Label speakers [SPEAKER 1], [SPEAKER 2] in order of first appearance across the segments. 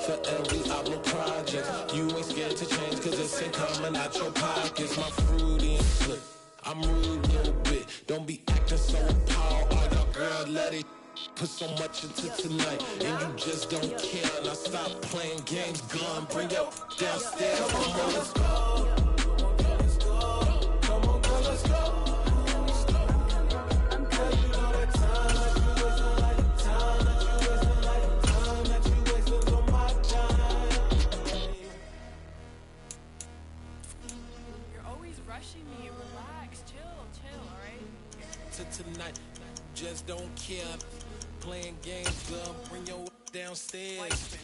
[SPEAKER 1] for every album project. You ain't scared to change, cause it's ain't coming out your pockets. My fruity and slick, I'm rude a little bit. Don't be acting so appalled. All your girl, let it put so much into tonight, and you just don't care. Now stop playing games, gun, bring your downstairs. Come on, let's go. Come on, girl, let's go. Tonight, just don't care. Playing games, girl, bring your downstairs.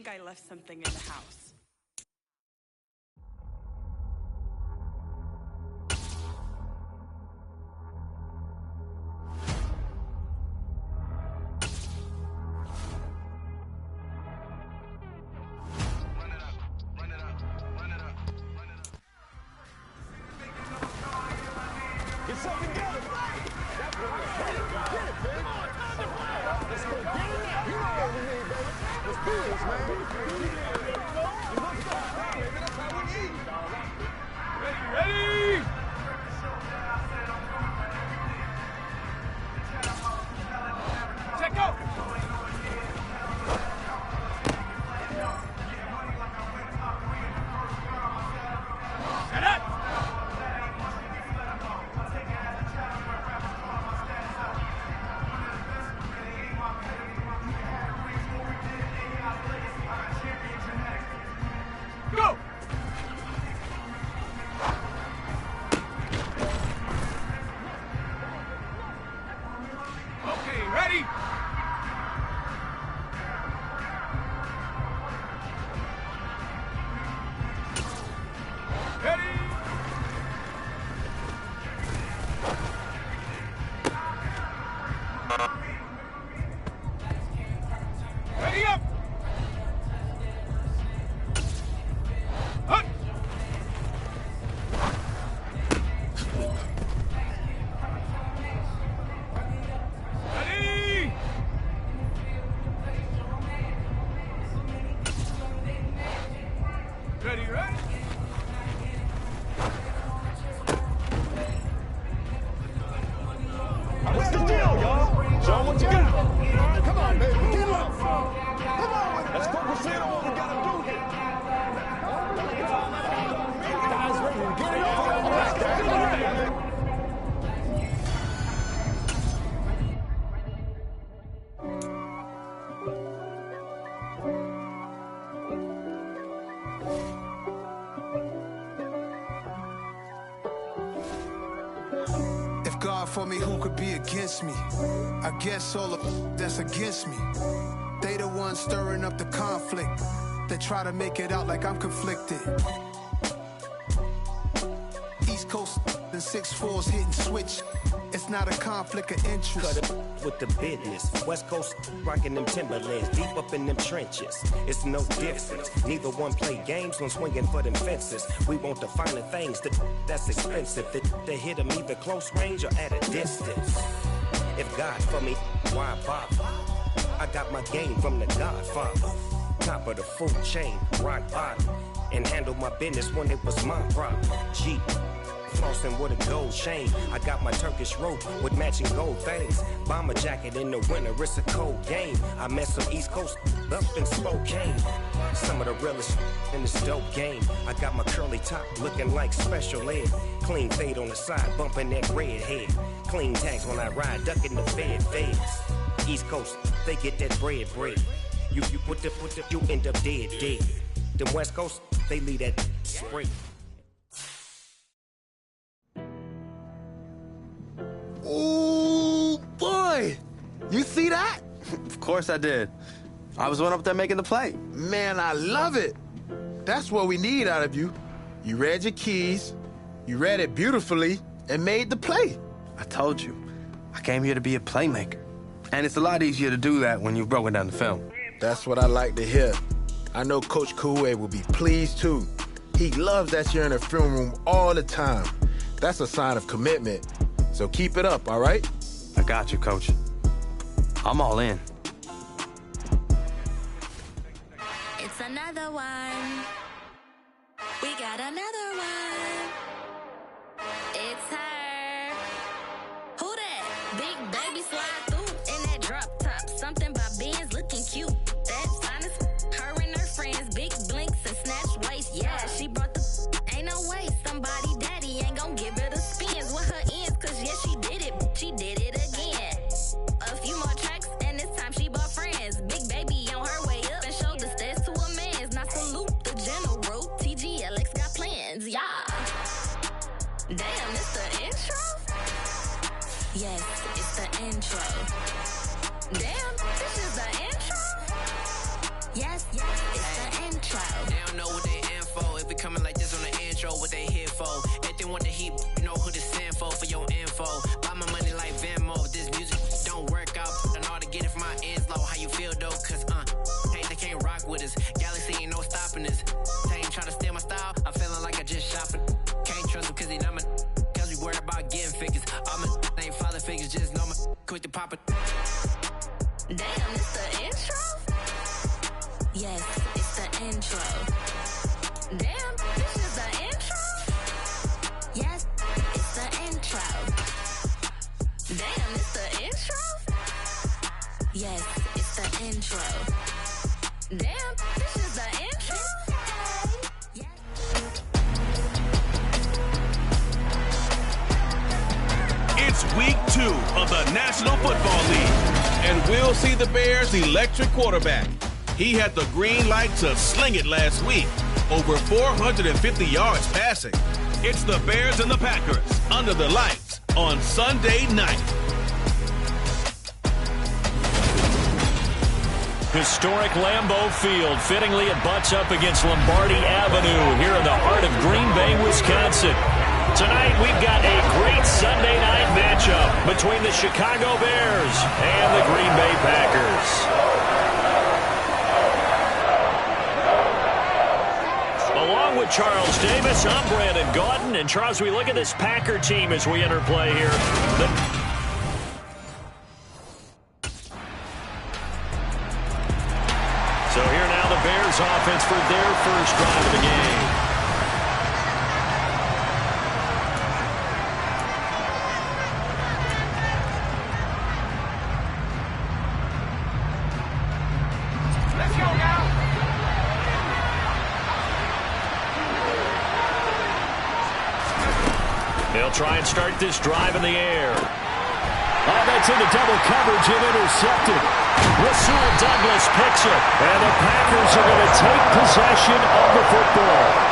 [SPEAKER 2] I left something in the house.
[SPEAKER 3] Get something together. That's what I'm saying. Get it, baby. Let's go get it. You know what we need, baby. Let's do this, man. That's how we need. Ready? Check out. Set up. Go! Okay, ready? Ready? Ready up! Hut! Ready! Ready, ready? What's the deal, y'all? Show 'em what you got. Come on, baby. Get up. Come on. Let's focus in on what we gotta do here. Guys, ready to get it over. Let's get it over.
[SPEAKER 4] If God for me, who could be against me? I guess all of that's against me. They the ones stirring up the conflict. They try to make it out like I'm conflicted. East Coast and 6'4s hitting switch. It's not a conflict of interest.
[SPEAKER 5] Cut it with the business. West Coast rocking them Timberlands, deep up in them trenches. It's no difference. Neither one play games when swinging for them fences. We want the finer things that's expensive. That hit them either close range or at a distance. If God for me, why bother? I got my game from the Godfather. Top of the food chain, rock bottom. And handle my business when it was my problem. G. Flossing with a gold chain. I got my Turkish rope with matching gold things. Bomber jacket in the winter, it's a cold game. I met some East Coast up in Spokane. Some of the realest in this dope game. I got my curly top looking like special ed. Clean fade on the side, bumping that red head. Clean tags when I ride, ducking the feds. East Coast, they get that bread. You end up dead. Them West Coast, they leave that spray.
[SPEAKER 6] Ooh, boy. You see that?
[SPEAKER 7] Of course I did. I was one up there making the play.
[SPEAKER 6] Man, I love it. That's what we need out of you. You read your keys, You read it beautifully and made the play.
[SPEAKER 7] I told you, I came here to be a playmaker. And it's a lot easier to do that when you've broken down the film.
[SPEAKER 6] That's what I like to hear. I know Coach Koué will be pleased too. He loves that you're in the film room all the time. That's a sign of commitment. So keep it up, all right?
[SPEAKER 7] I got you, Coach. I'm all in.
[SPEAKER 8] It's another one. We got another one. It's her. Who that? Big baby slide through in that drop top. Something by Benz looking cute. That finest. Her and her friends. Big blinks and snatch waist. Yeah, she brought the. Ain't no way. Somebody daddy ain't gon' give her the spins with her ends. Cause yeah, she did it. She did it again. A few more tracks and this time she bought friends. Big baby on her way up and showed the stairs to a man's. Now salute the general. TGLX got plans, yeah. Damn, it's the intro? Yes, it's the intro. Damn, this is the intro? Yes, it's the intro.
[SPEAKER 9] They don't know what they in for. If we coming like this on the intro, what they here for? If they want the heat, you know who to send for your info. Buy my money like Venmo. This music don't work out. And all to get it from my ends low. How you feel though? Cause hey, they can't rock with us. Galaxy ain't no stopping us. They ain't trying to steal my style. I'm feeling like I just shopping. Can't trust them cause they not my. Cause we worried about getting figures. All my ain't father figures. Just know my quick to pop it.
[SPEAKER 8] Damn, it's the intro? Yes, it's the intro. Damn, this is the intro? Yes, it's the intro. Damn, it's the intro? Yes, it's the intro. Damn, this is the intro?
[SPEAKER 10] It's week 2 of the National Football League, and we'll see the Bears' electric quarterback. He had the green light to sling it last week, over 450 yards passing. It's the Bears and the Packers under the lights on Sunday night.
[SPEAKER 11] Historic Lambeau Field. Fittingly, it butts up against Lombardi Avenue here in the heart of Green Bay, Wisconsin. Tonight, we've got a great Sunday night matchup between the Chicago Bears and the Green Bay Packers. Along with Charles Davis, I'm Brandon Gaudin. And Charles, we look at this Packer team as we enter play here. So here now the Bears offense for their first drive of the game.
[SPEAKER 3] Let's go now.
[SPEAKER 11] They'll try and start this drive in the air. Oh, that's into double coverage and intercepted. Rasul Douglas picks it, and the Packers are going to take possession of the football.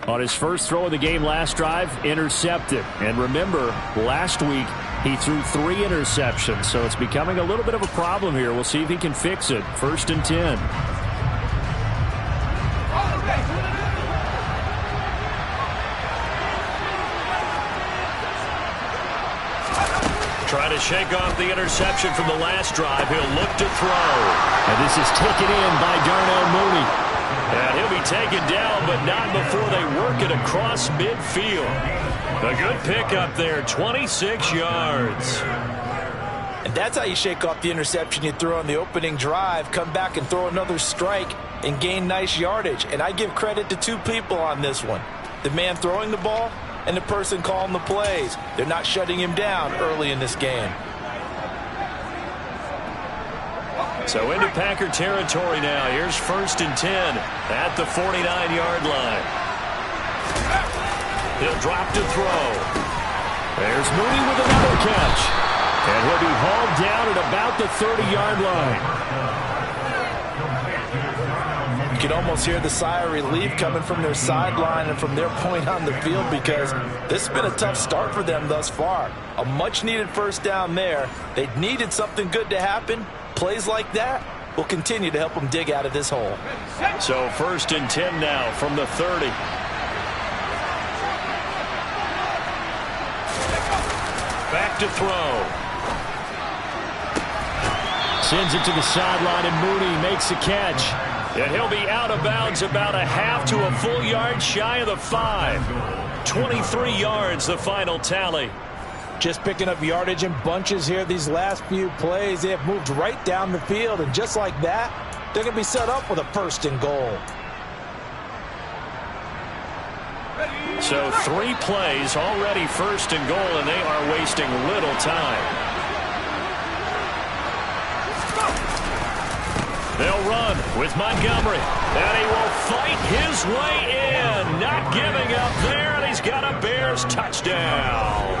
[SPEAKER 11] On his first throw of the game last drive, intercepted. And remember, last week he threw 3 interceptions, so it's becoming a little bit of a problem here. We'll see if he can fix it. 1st and 10. Trying to shake off the interception from the last drive. He'll look to throw. And this is taken in by Darnell Mooney. And he'll be taken down, but not before they work it across midfield. A good pickup there, 26 yards.
[SPEAKER 12] And that's how you shake off the interception you threw on the opening drive, come back and throw another strike and gain nice yardage. And I give credit to 2 people on this one. The man throwing the ball and the person calling the plays. They're not shutting him down early in this game.
[SPEAKER 11] So into Packer territory now. Here's 1st and 10 at the 49-yard line. He'll drop to throw. There's Mooney with another catch. And he'll be hauled down at about the 30-yard line.
[SPEAKER 12] You can almost hear the sigh of relief coming from their sideline and from their point on the field because this has been a tough start for them thus far. A much-needed first down there. They needed something good to happen. Plays like that will continue to help them dig out of this hole.
[SPEAKER 11] So 1st and 10 now from the 30. Back to throw. Sends it to the sideline, and Mooney makes the catch. And he'll be out of bounds about a half to a full yard shy of the 5. 23 yards, the final tally.
[SPEAKER 12] Just picking up yardage in bunches here these last few plays. They have moved right down the field, and just like that, they're going to be set up with a 1st and goal.
[SPEAKER 11] So 3 plays already 1st and goal, and they are wasting little time. They'll run with Montgomery, and he will fight his way in. Not giving up there, and he's got a Bears touchdown.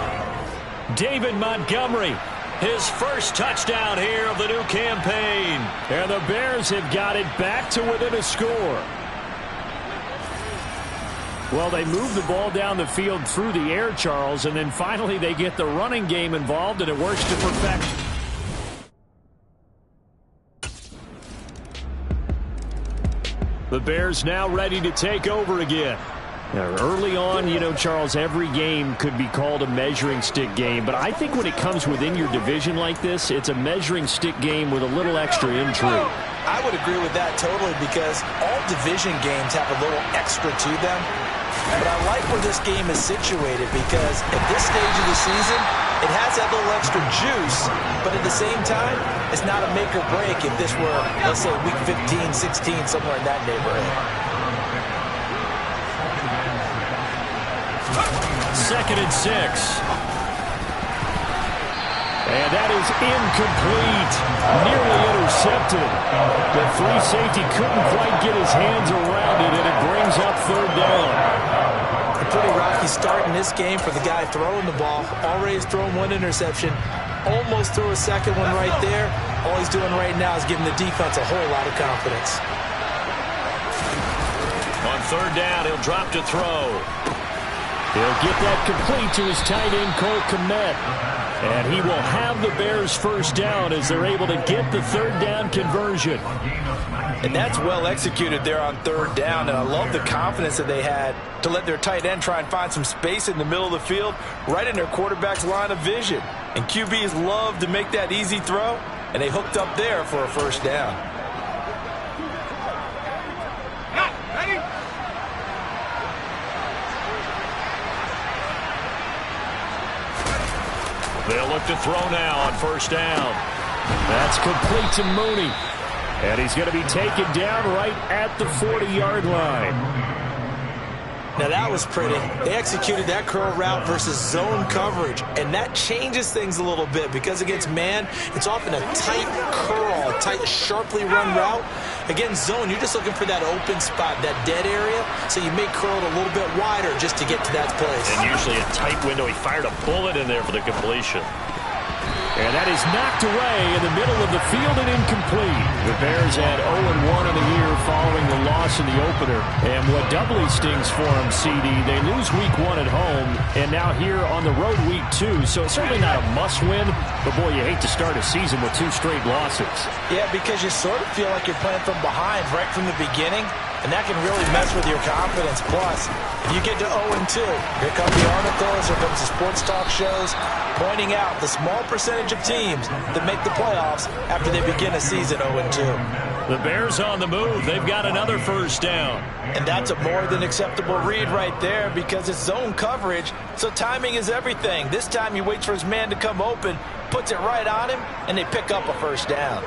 [SPEAKER 11] David Montgomery, his first touchdown here of the new campaign. And the Bears have got it back to within a score. Well, they move the ball down the field through the air, Charles, and then finally they get the running game involved, and it works to perfection. The Bears now ready to take over again. Now, early on, you know, Charles, every game could be called a measuring stick game, but I think when it comes within your division like this, it's a measuring stick game with a little extra intrigue.
[SPEAKER 12] I would agree with that totally because all division games have a little extra to them. But I like where this game is situated because at this stage of the season, it has that little extra juice, but at the same time, it's not a make or break if this were, let's say, week 15, 16, somewhere in that neighborhood.
[SPEAKER 11] 2nd and 6. And that is incomplete. Nearly intercepted. The free safety couldn't quite get his hands around it, and it brings up 3rd down.
[SPEAKER 12] A pretty rocky start in this game for the guy throwing the ball. Already has thrown 1 interception. Almost threw a 2nd one right there. All he's doing right now is giving the defense a whole lot of confidence.
[SPEAKER 11] On 3rd down, he'll drop to throw. He'll get that complete to his tight end, Cole Kmet. And he will have the Bears' first down as they're able to get the 3rd down conversion.
[SPEAKER 12] And that's well executed there on 3rd down. And I love the confidence that they had to let their tight end try and find some space in the middle of the field, right in their quarterback's line of vision. And QBs love to make that easy throw, and they hooked up there for a 1st down.
[SPEAKER 11] They'll look to throw now on 1st down. That's complete to Mooney. And he's going to be taken down right at the 40-yard line.
[SPEAKER 12] Now that was pretty. They executed that curl route versus zone coverage, and that changes things a little bit because against man, it's often a tight curl, tight, sharply run route. Against zone, you're just looking for that open spot, that dead area, so you may curl it a little bit wider just to get to that place.
[SPEAKER 11] And usually a tight window. He fired a bullet in there for the completion. And that is knocked away in the middle of the field and incomplete. The Bears had 0-1 in the year following the loss in the opener. And what doubly stings for them, CD, they lose week 1 at home, and now here on the road week 2. So it's certainly not a must-win, but boy, you hate to start a season with 2 straight losses.
[SPEAKER 12] Yeah, because you sort of feel like you're playing from behind right from the beginning, and that can really mess with your confidence. Plus, if you get to 0-2, here come the articles, here comes the sports talk shows, pointing out the small percentage of teams that make the playoffs after they begin a season 0-2.
[SPEAKER 11] The Bears on the move. They've got another 1st down.
[SPEAKER 12] And that's a more than acceptable read right there because it's zone coverage, so timing is everything. This time he waits for his man to come open, puts it right on him, and they pick up a 1st down.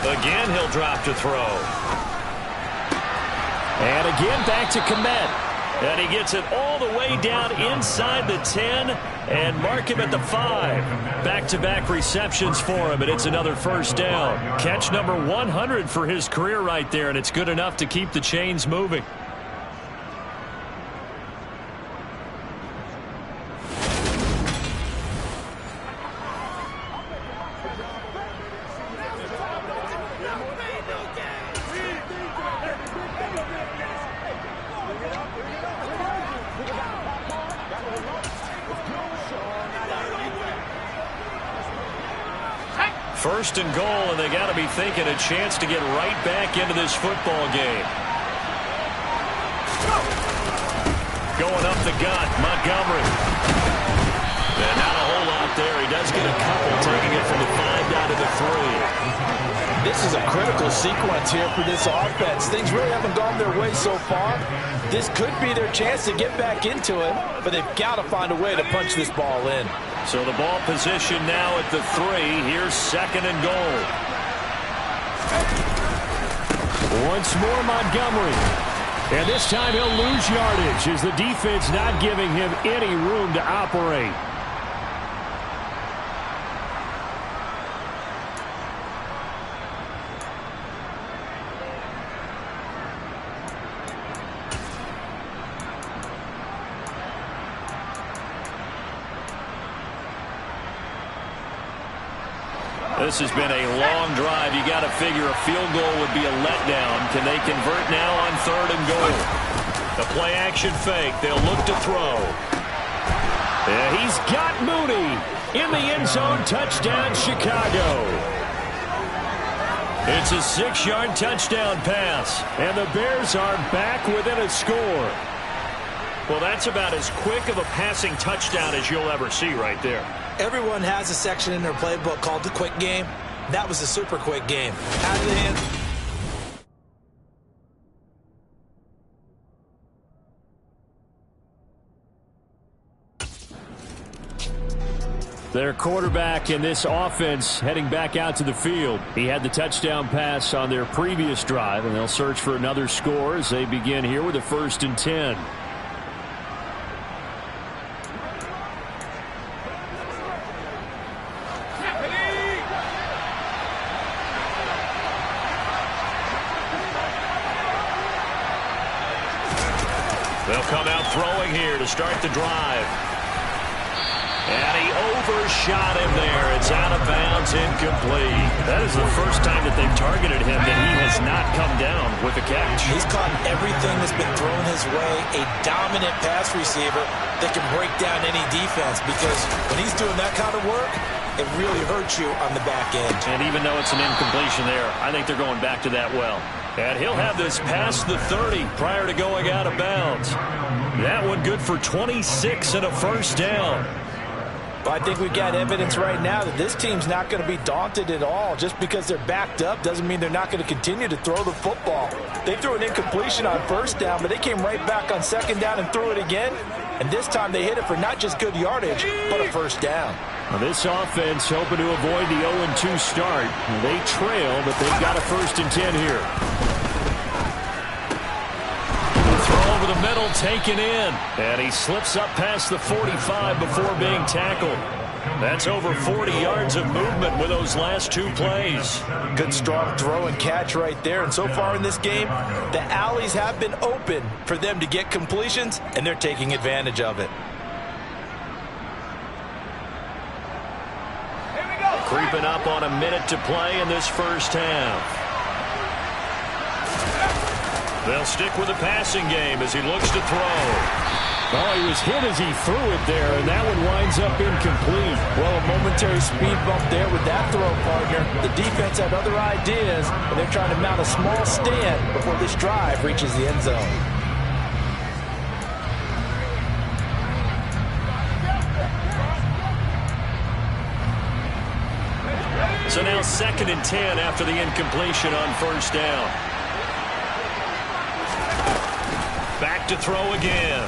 [SPEAKER 11] Again, he'll drop to throw. And again, back to Kmet. And he gets it all the way down inside the 10 and mark him at the 5. Back-to-back receptions for him, and it's another 1st down. Catch number 100 for his career right there, and it's good enough to keep the chains moving. First and goal, and they got to be thinking a chance to get right back into this football game. Going up the gut, Montgomery. And not a whole lot there. He does get a couple, taking it from the 5 down to the 3.
[SPEAKER 12] This is a critical sequence here for this offense. Things really haven't gone their way so far. This could be their chance to get back into it, but they've got to find a way to punch this ball in.
[SPEAKER 11] So the ball position now at the 3. Here's second and goal. Once more, Montgomery. And this time he'll lose yardage as the defense not giving him any room to operate. This has been a long drive. You got to figure a field goal would be a letdown. Can they convert now on third and goal? The play action fake. They'll look to throw. Yeah, he's got Mooney in the end zone. Touchdown, Chicago. It's a 6-yard touchdown pass, and the Bears are back within a score. Well, that's about as quick of a passing touchdown as you'll ever see right there.
[SPEAKER 12] Everyone has a section in their playbook called the quick game. That was a super quick game. Out of the hand.
[SPEAKER 11] Their quarterback in this offense heading back out to the field. He had the touchdown pass on their previous drive, and they'll search for another score as they begin here with a 1st and 10. They'll come out throwing here to start the drive. And he overshot him there. It's out of bounds, incomplete. That is the first time that they've targeted him that he has not come down with a catch.
[SPEAKER 12] He's caught everything that's been thrown his way. A dominant pass receiver that can break down any defense, because when he's doing that kind of work, it really hurts you on the back end.
[SPEAKER 11] And even though it's an incompletion there, I think they're going back to that well. And he'll have this past the 30 prior to going out of bounds. That one good for 26 and a first down.
[SPEAKER 12] But I think we've got evidence right now that this team's not going to be daunted at all. Just because they're backed up doesn't mean they're not going to continue to throw the football. They threw an incompletion on first down, but they came right back on second down and threw it again. And this time they hit it for not just good yardage, but a first down.
[SPEAKER 11] Now this offense hoping to avoid the 0-2 start. They trail, but they've got a 1st and 10 here. Throw over the middle, taken in. And he slips up past the 45 before being tackled. That's over 40 yards of movement with those last 2 plays.
[SPEAKER 12] Good strong throw and catch right there. And so far in this game, the alleys have been open for them to get completions, and they're taking advantage of it.
[SPEAKER 11] Creeping up on a minute to play in this first half. They'll stick with the passing game as he looks to throw. Oh, he was hit as he threw it there, and that one winds up incomplete.
[SPEAKER 12] Well, a momentary speed bump there with that throw, partner. The defense had other ideas, and they're trying to mount a small stand before this drive reaches the end zone.
[SPEAKER 11] So now 2nd and 10 after the incompletion on first down. Back to throw again.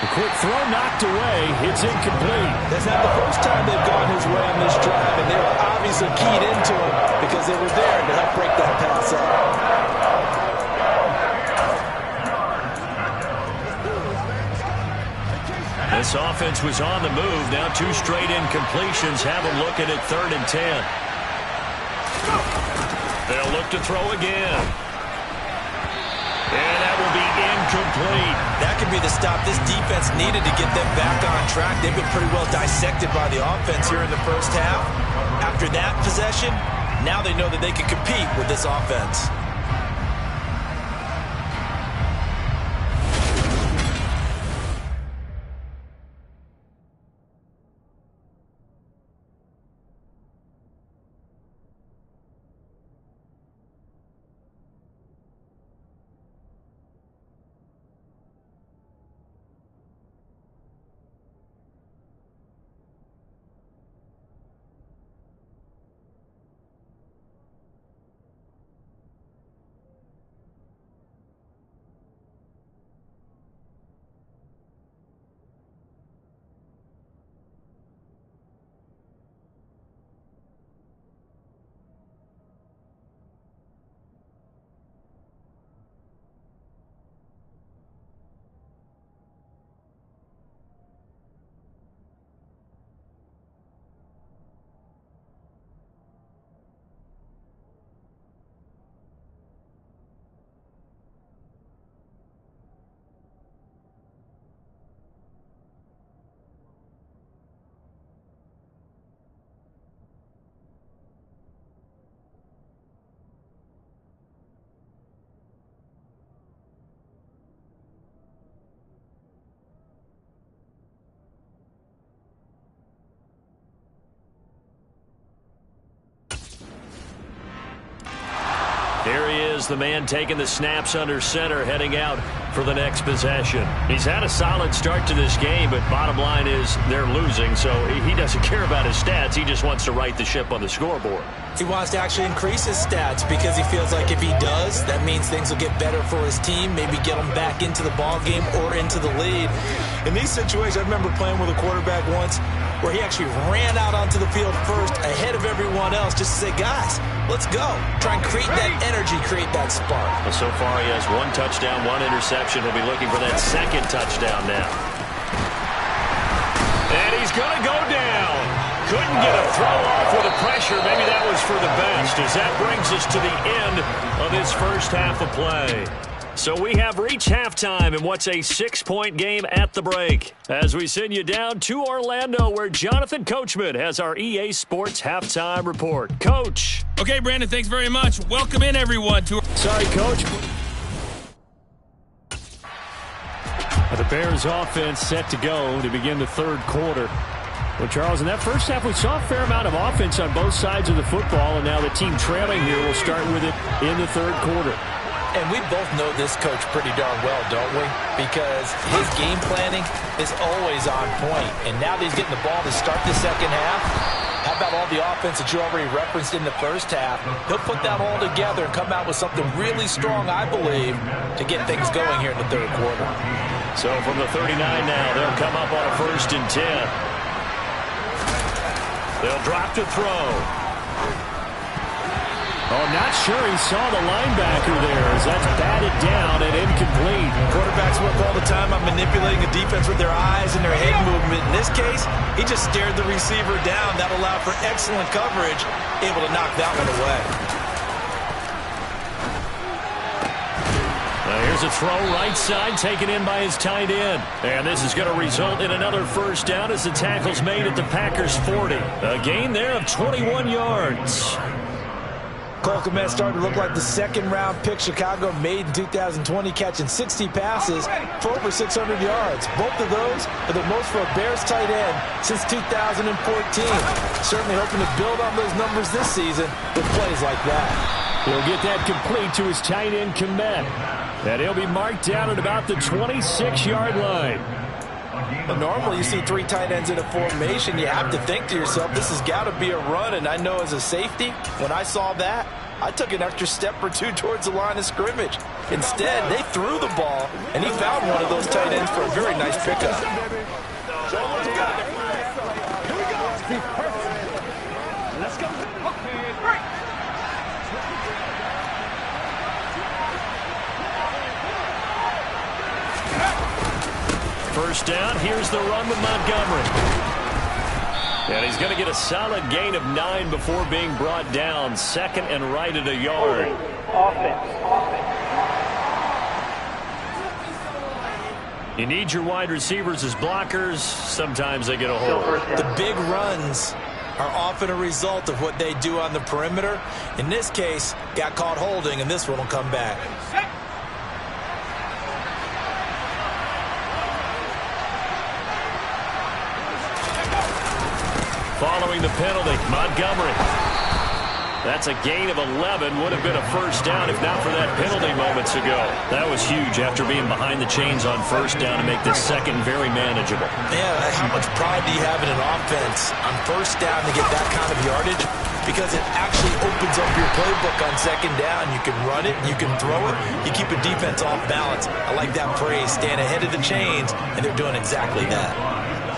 [SPEAKER 11] The quick throw knocked away. It's incomplete.
[SPEAKER 12] That's not the first time they've gone his way on this drive, and they were obviously keyed into him because they were there to help break that pass up.
[SPEAKER 11] This offense was on the move. Now 2 straight incompletions have them looking at 3rd and 10. They'll look to throw again. And that will be incomplete.
[SPEAKER 12] That could be the stop this defense needed to get them back on track. They've been pretty well dissected by the offense here in the first half. After that possession, now they know that they can compete with this offense.
[SPEAKER 11] Here he is, the man taking the snaps under center, heading out for the next possession. He's had a solid start to this game, but bottom line is they're losing, so he doesn't care about his stats. He just wants to right the ship on the scoreboard.
[SPEAKER 12] He wants to actually increase his stats because he feels like if he does, that means things will get better for his team, maybe get them back into the ball game or into the lead. In these situations, I remember playing with a quarterback once where he actually ran out onto the field first ahead of everyone else just to say, guys, let's go. Try and create that energy, create that spark.
[SPEAKER 11] Well, so far he has 1 touchdown, 1 interception. He'll be looking for that second touchdown now. And he's going to go down. Couldn't get a throw off with the pressure. Maybe that was for the best, as that brings us to the end of this first half of play. So we have reached halftime in what's a 6-point game at the break, as we send you down to Orlando, where Jonathan Coachman has our EA Sports halftime report. Coach.
[SPEAKER 10] Okay, Brandon, thanks very much. Welcome in, everyone.
[SPEAKER 11] Sorry, Coach. The Bears offense set to go to begin the third quarter. Well, Charles, in that first half, we saw a fair amount of offense on both sides of the football, and now the team trailing here will start with it in the third quarter.
[SPEAKER 12] And we both know this coach pretty darn well, don't we? Because his game planning is always on point. And now that he's getting the ball to start the second half, how about all the offense that you already referenced in the first half? He'll put that all together and come out with something really strong, I believe, to get things going here in the third quarter.
[SPEAKER 11] So from the 39 now, they'll come up on a 1st and 10. They'll drop to throw. Oh, not sure he saw the linebacker there, as that's batted down and incomplete.
[SPEAKER 12] Quarterbacks work all the time on manipulating the defense with their eyes and their head movement. In this case, he just stared the receiver down. That allowed for excellent coverage, able to knock that one away.
[SPEAKER 11] Here's a throw right side, taken in by his tight end. And this is going to result in another first down as the tackle's made at the Packers' 40. A gain there of 21 yards.
[SPEAKER 12] Cole Kmet started to look like the second-round pick Chicago made in 2020, catching 60 passes for over 600 yards. Both of those are the most for a Bears tight end since 2014. Certainly hoping to build on those numbers this season with plays like that.
[SPEAKER 11] He'll get that complete to his tight end, Kmet. And he'll be marked down at about the 26-yard line.
[SPEAKER 12] Normally, you see 3 tight ends in a formation. You have to think to yourself, this has got to be a run. And I know as a safety, when I saw that, I took an extra step or 2 towards the line of scrimmage. Instead, they threw the ball, and he found one of those tight ends for a very nice pickup.
[SPEAKER 3] Let's go.
[SPEAKER 11] First down, here's the run with Montgomery. And he's going to get a solid gain of 9 before being brought down. 2nd and right at a yard.
[SPEAKER 3] Offense.
[SPEAKER 11] You need your wide receivers as blockers. Sometimes they get a hold.
[SPEAKER 12] The big runs are often a result of what they do on the perimeter. In this case, got caught holding, and this one will come back.
[SPEAKER 11] Following the penalty, Montgomery. That's a gain of 11. Would have been a first down if not for that penalty moments ago. That was huge after being behind the chains on first down to make this second very manageable.
[SPEAKER 12] Yeah, how much pride do you have in an offense on first down to get that kind of yardage? Because it actually opens up your playbook on second down. You can run it, you can throw it, you keep a defense off balance. I like that phrase, stand ahead of the chains, and they're doing exactly that.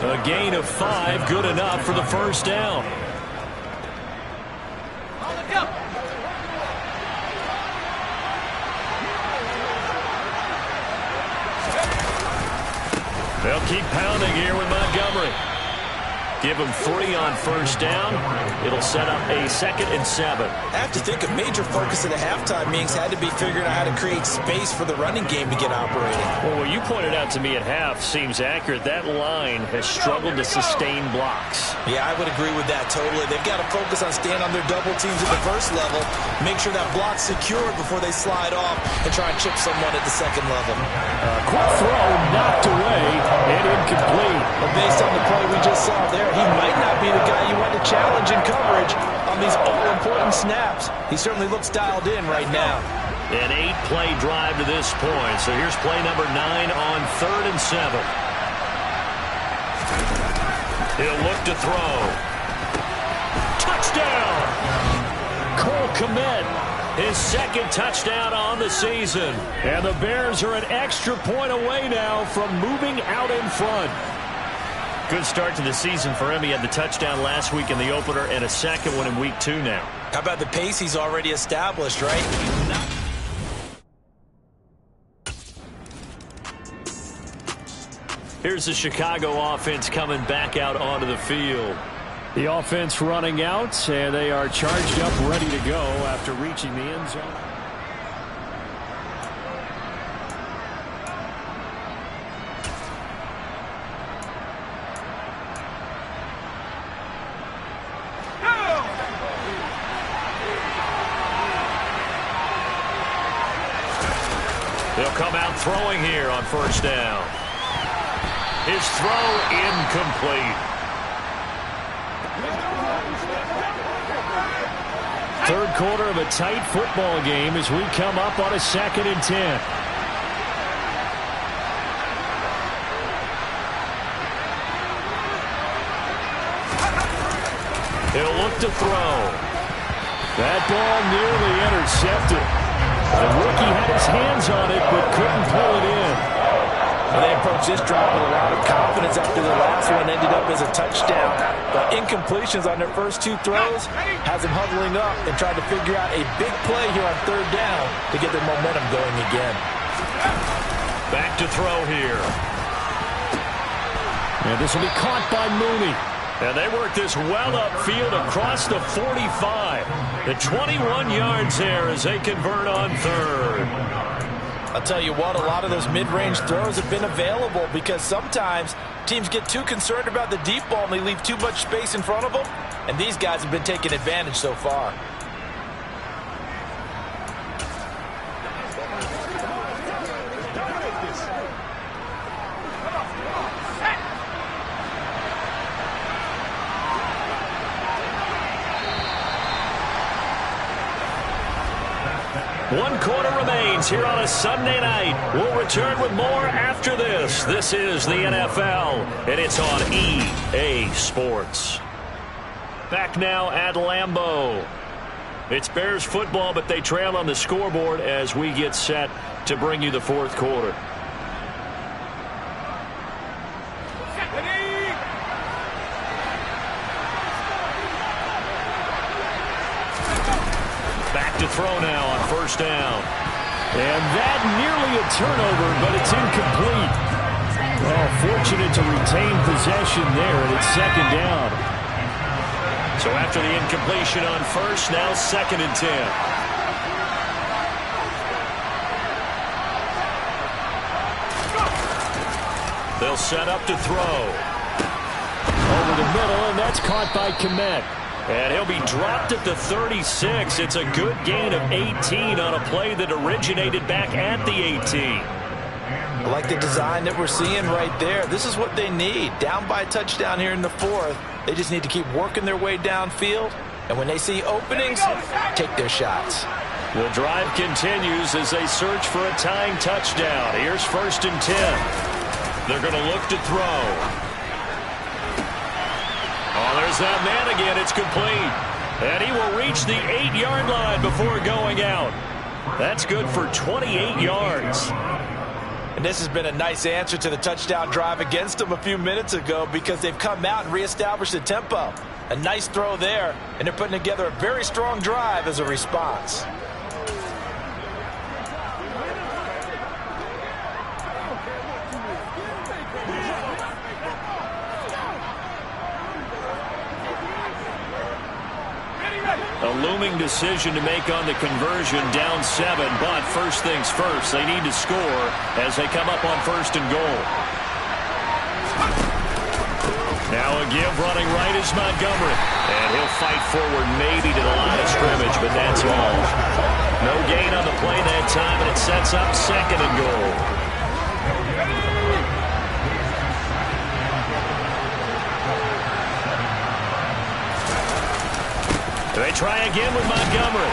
[SPEAKER 11] A gain of 5, good enough for the first down. They'll keep pounding here with Montgomery. Give him 3 on first down. It'll set up a 2nd and 7.
[SPEAKER 12] I have to think a major focus at the halftime meetings had to be figuring out how to create space for the running game to get operating.
[SPEAKER 11] Well, what you pointed out to me at half seems accurate. That line has struggled to sustain blocks.
[SPEAKER 12] Yeah, I would agree with that totally. They've got to focus on staying on their double teams at the first level, make sure that block's secured before they slide off and try and chip someone at the second level.
[SPEAKER 11] Quick throw knocked away and incomplete.
[SPEAKER 12] But based on the play we just saw there, he might not be the guy you want to challenge in coverage on these all-important snaps. He certainly looks dialed in right now.
[SPEAKER 11] An 8-play drive to this point. So here's play number 9 on 3rd and 7. He'll look to throw. Touchdown! Cole Kmet, his 2nd touchdown on the season. And the Bears are an extra point away now from moving out in front. Good start to the season for him. He had the touchdown last week in the opener and a 2nd one in week 2 now.
[SPEAKER 12] How about the pace he's already established, right?
[SPEAKER 11] Here's the Chicago offense coming back out onto the field. The offense running out, and they are charged up, ready to go after reaching the end zone. They'll come out throwing here on first down. His throw incomplete. Third quarter of a tight football game as we come up on a 2nd and 10. He'll look to throw. That ball nearly intercepted. The rookie had his hands on it, but couldn't pull it in.
[SPEAKER 12] Well, they approached this drive with a lot of confidence after the last one ended up as a touchdown. But incompletions on their first 2 throws has them huddling up and trying to figure out a big play here on 3rd down to get their momentum going again.
[SPEAKER 11] Back to throw here. And this will be caught by Mooney. And they work this well upfield across the 45. The 21 yards there as they convert on 3rd.
[SPEAKER 12] I'll tell you what, a lot of those mid-range throws have been available because sometimes teams get too concerned about the deep ball and they leave too much space in front of them. And these guys have been taking advantage so far.
[SPEAKER 11] One quarter remains here on a Sunday night. We'll return with more after this. This is the NFL, and it's on EA Sports. Back now at Lambeau. It's Bears football, but they trail on the scoreboard as we get set to bring you the 4th quarter. Back to throw now on first down. And that nearly a turnover, but it's incomplete. Well, fortunate to retain possession there, and it's 2nd down. So after the incompletion on first, now 2nd and 10. They'll set up to throw. Over the middle, and that's caught by Kmet. And he'll be dropped at the 36. It's a good gain of 18 on a play that originated back at the 18.
[SPEAKER 12] I like the design that we're seeing right there. This is what they need. Down by a touchdown here in the fourth. They just need to keep working their way downfield. And when they see openings, take their shots.
[SPEAKER 11] The drive continues as they search for a tying touchdown. Here's 1st and 10. They're going to look to throw. Oh, there's that man again. It's complete. And he will reach the 8-yard line before going out. That's good for 28 yards.
[SPEAKER 12] And this has been a nice answer to the touchdown drive against them a few minutes ago because they've come out and reestablished the tempo. A nice throw there, and they're putting together a very strong drive as a response.
[SPEAKER 11] A looming decision to make on the conversion, down 7, but first things first, they need to score as they come up on 1st and goal. Now a give running right is Montgomery, and he'll fight forward maybe to the line of scrimmage, but that's all. No gain on the play that time, and it sets up 2nd and goal. They try again with Montgomery.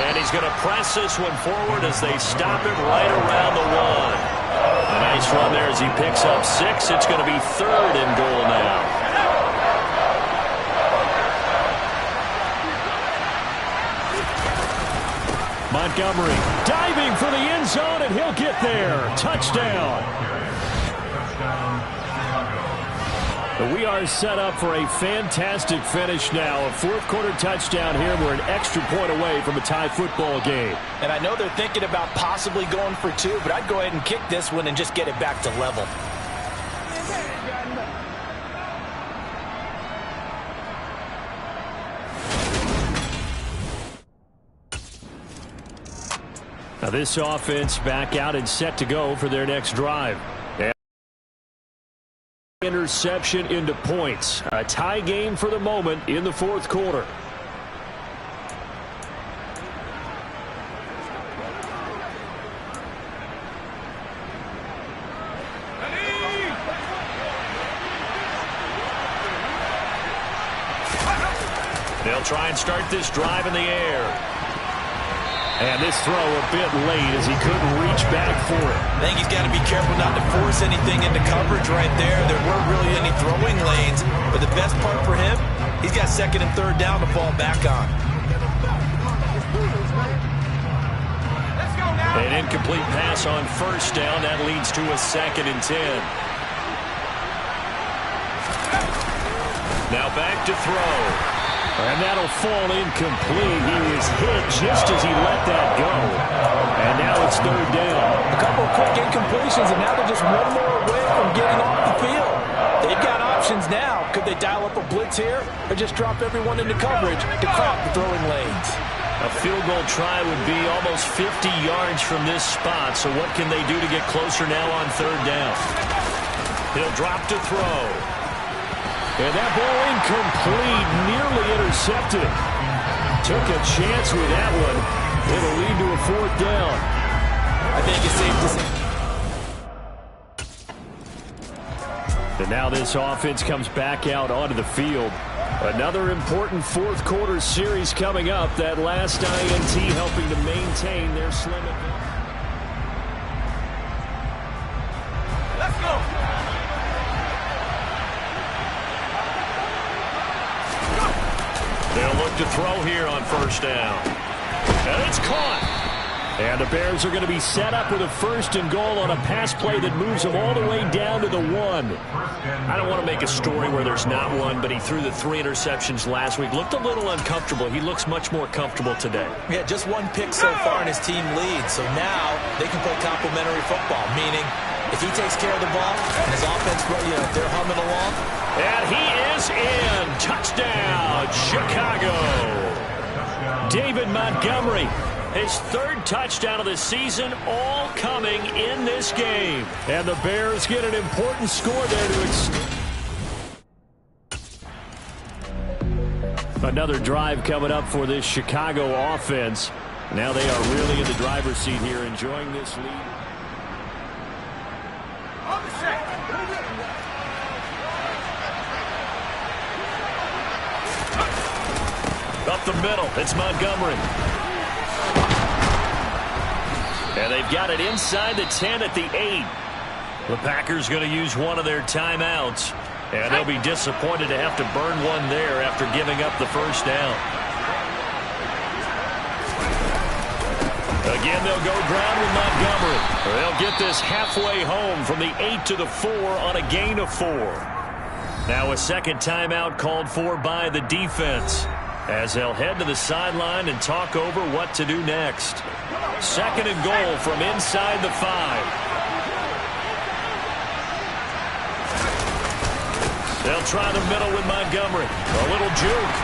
[SPEAKER 11] And he's going to press this one forward as they stop it right around the 1. A nice run there as he picks up 6. It's going to be 3rd and goal now. Montgomery diving for the end zone, and he'll get there. Touchdown. We are set up for a fantastic finish now. A 4th quarter touchdown here. We're an extra point away from a tie football game.
[SPEAKER 12] And I know they're thinking about possibly going for 2, but I'd go ahead and kick this one and just get it back to level.
[SPEAKER 11] Now this offense back out and set to go for their next drive. Interception into points. A tie game for the moment in the 4th quarter. They'll try and start this drive in the air. And this throw a bit late as he couldn't reach back for it.
[SPEAKER 12] I think he's got to be careful not to force anything into coverage right there. There weren't really any throwing lanes. But the best part for him, he's got 2nd and 3rd down to fall back on.
[SPEAKER 11] An incomplete pass on 1st down. That leads to a 2nd and 10. Now back to throw. And that'll fall incomplete. He was hit just as he let that go. And now it's 3rd down.
[SPEAKER 12] A couple of quick incompletions, and now they're just one more away from getting off the field. They've got options now. Could they dial up a blitz here or just drop everyone into coverage to crowd the throwing lanes?
[SPEAKER 11] A field goal try would be almost 50 yards from this spot. So what can they do to get closer now on 3rd down? He'll drop to throw. And that ball incomplete, nearly intercepted. Took a chance with that one. It'll lead to a 4th down.
[SPEAKER 12] I think it's safe to say.
[SPEAKER 11] And now this offense comes back out onto the field. Another important 4th quarter series coming up. That last INT helping to maintain their slim advantage.
[SPEAKER 3] Let's go.
[SPEAKER 11] They'll look to throw here on 1st down. And it's caught. And the Bears are going to be set up with a 1st and goal on a pass play that moves them all the way down to the 1. I don't want to make a story where there's not one, but he threw the 3 interceptions last week. Looked a little uncomfortable. He looks much more comfortable today.
[SPEAKER 12] Yeah, just 1 pick so far and his team leads. So now they can play complementary football, meaning if he takes care of the ball and his offense, they're humming along.
[SPEAKER 11] And he is in. Touchdown, Chicago. David Montgomery. His third touchdown of the season, all coming in this game. And the Bears get an important score there to extend. Another drive coming up for this Chicago offense. Now they are really in the driver's seat here, enjoying this lead. Up the middle, it's Montgomery. And they've got it inside the 10 at the 8. The Packers going to use one of their timeouts. And they'll be disappointed to have to burn one there after giving up the first down. Again, they'll go ground with Montgomery. They'll get this halfway home from the 8 to the 4 on a gain of 4. Now a second timeout called for by the defense, as they'll head to the sideline and talk over what to do next. Second and goal from inside the 5. They'll try the middle with Montgomery. A little juke.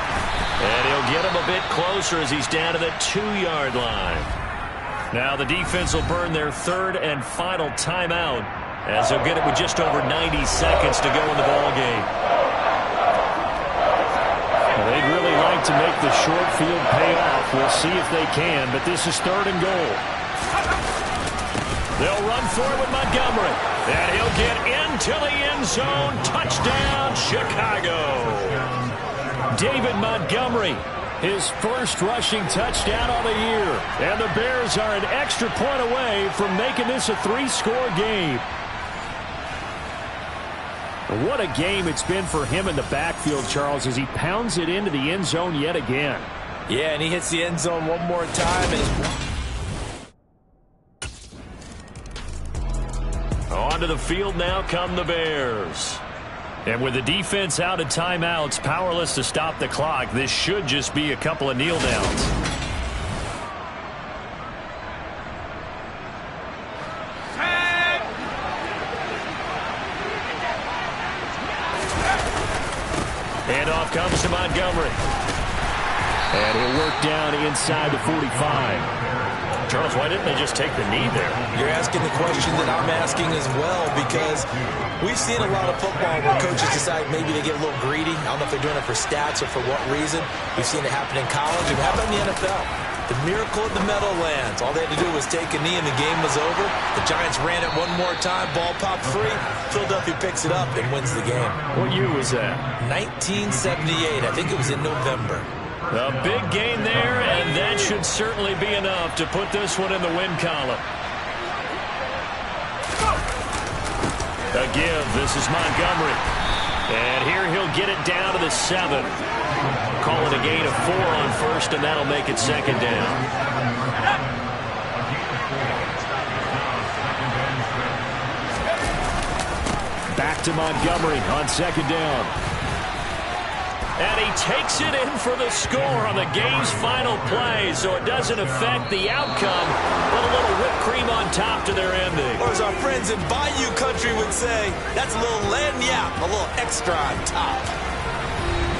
[SPEAKER 11] And he'll get him a bit closer as he's down to the 2-yard line. Now the defense will burn their third and final timeout, as they'll get it with just over 90 seconds to go in the ballgame. They'd really like to make the short field pay off. We'll see if they can, but this is third and goal. They'll run for it with Montgomery. And he'll get into the end zone. Touchdown, Chicago. David Montgomery, his first rushing touchdown on the year. And the Bears are an extra point away from making this a 3-score game. What a game it's been for him in the backfield, Charles, as he pounds it into the end zone yet again.
[SPEAKER 12] Yeah, and he hits the end zone one more time.
[SPEAKER 11] Onto the field now come the Bears. And with the defense out of timeouts, powerless to stop the clock, this should just be a couple of kneel downs. Handoff comes to Montgomery. And he'll work down inside the 45. Charles, why didn't they just take the knee there?
[SPEAKER 12] You're asking the question that I'm asking as well, because we've seen a lot of football where coaches decide maybe they get a little greedy. I don't know if they're doing it for stats or for what reason. We've seen it happen in college. It happened in the NFL. The miracle of the Meadowlands. All they had to do was take a knee and the game was over. The Giants ran it one more time. Ball popped free. Philadelphia picks it up and wins the game.
[SPEAKER 11] What year was that?
[SPEAKER 12] 1978. I think it was in November.
[SPEAKER 11] A big gain there, and that should certainly be enough to put this one in the win column. A give. This is Montgomery. And here he'll get it down to the 7. Call it a gain of 4 on first, and that'll make it second down. Back to Montgomery on second down. And he takes it in for the score on the game's final play, so it doesn't affect the outcome, but a little whipped cream on top to their ending.
[SPEAKER 12] Or as our friends in Bayou Country would say, that's a little lagniappe, a little extra on top.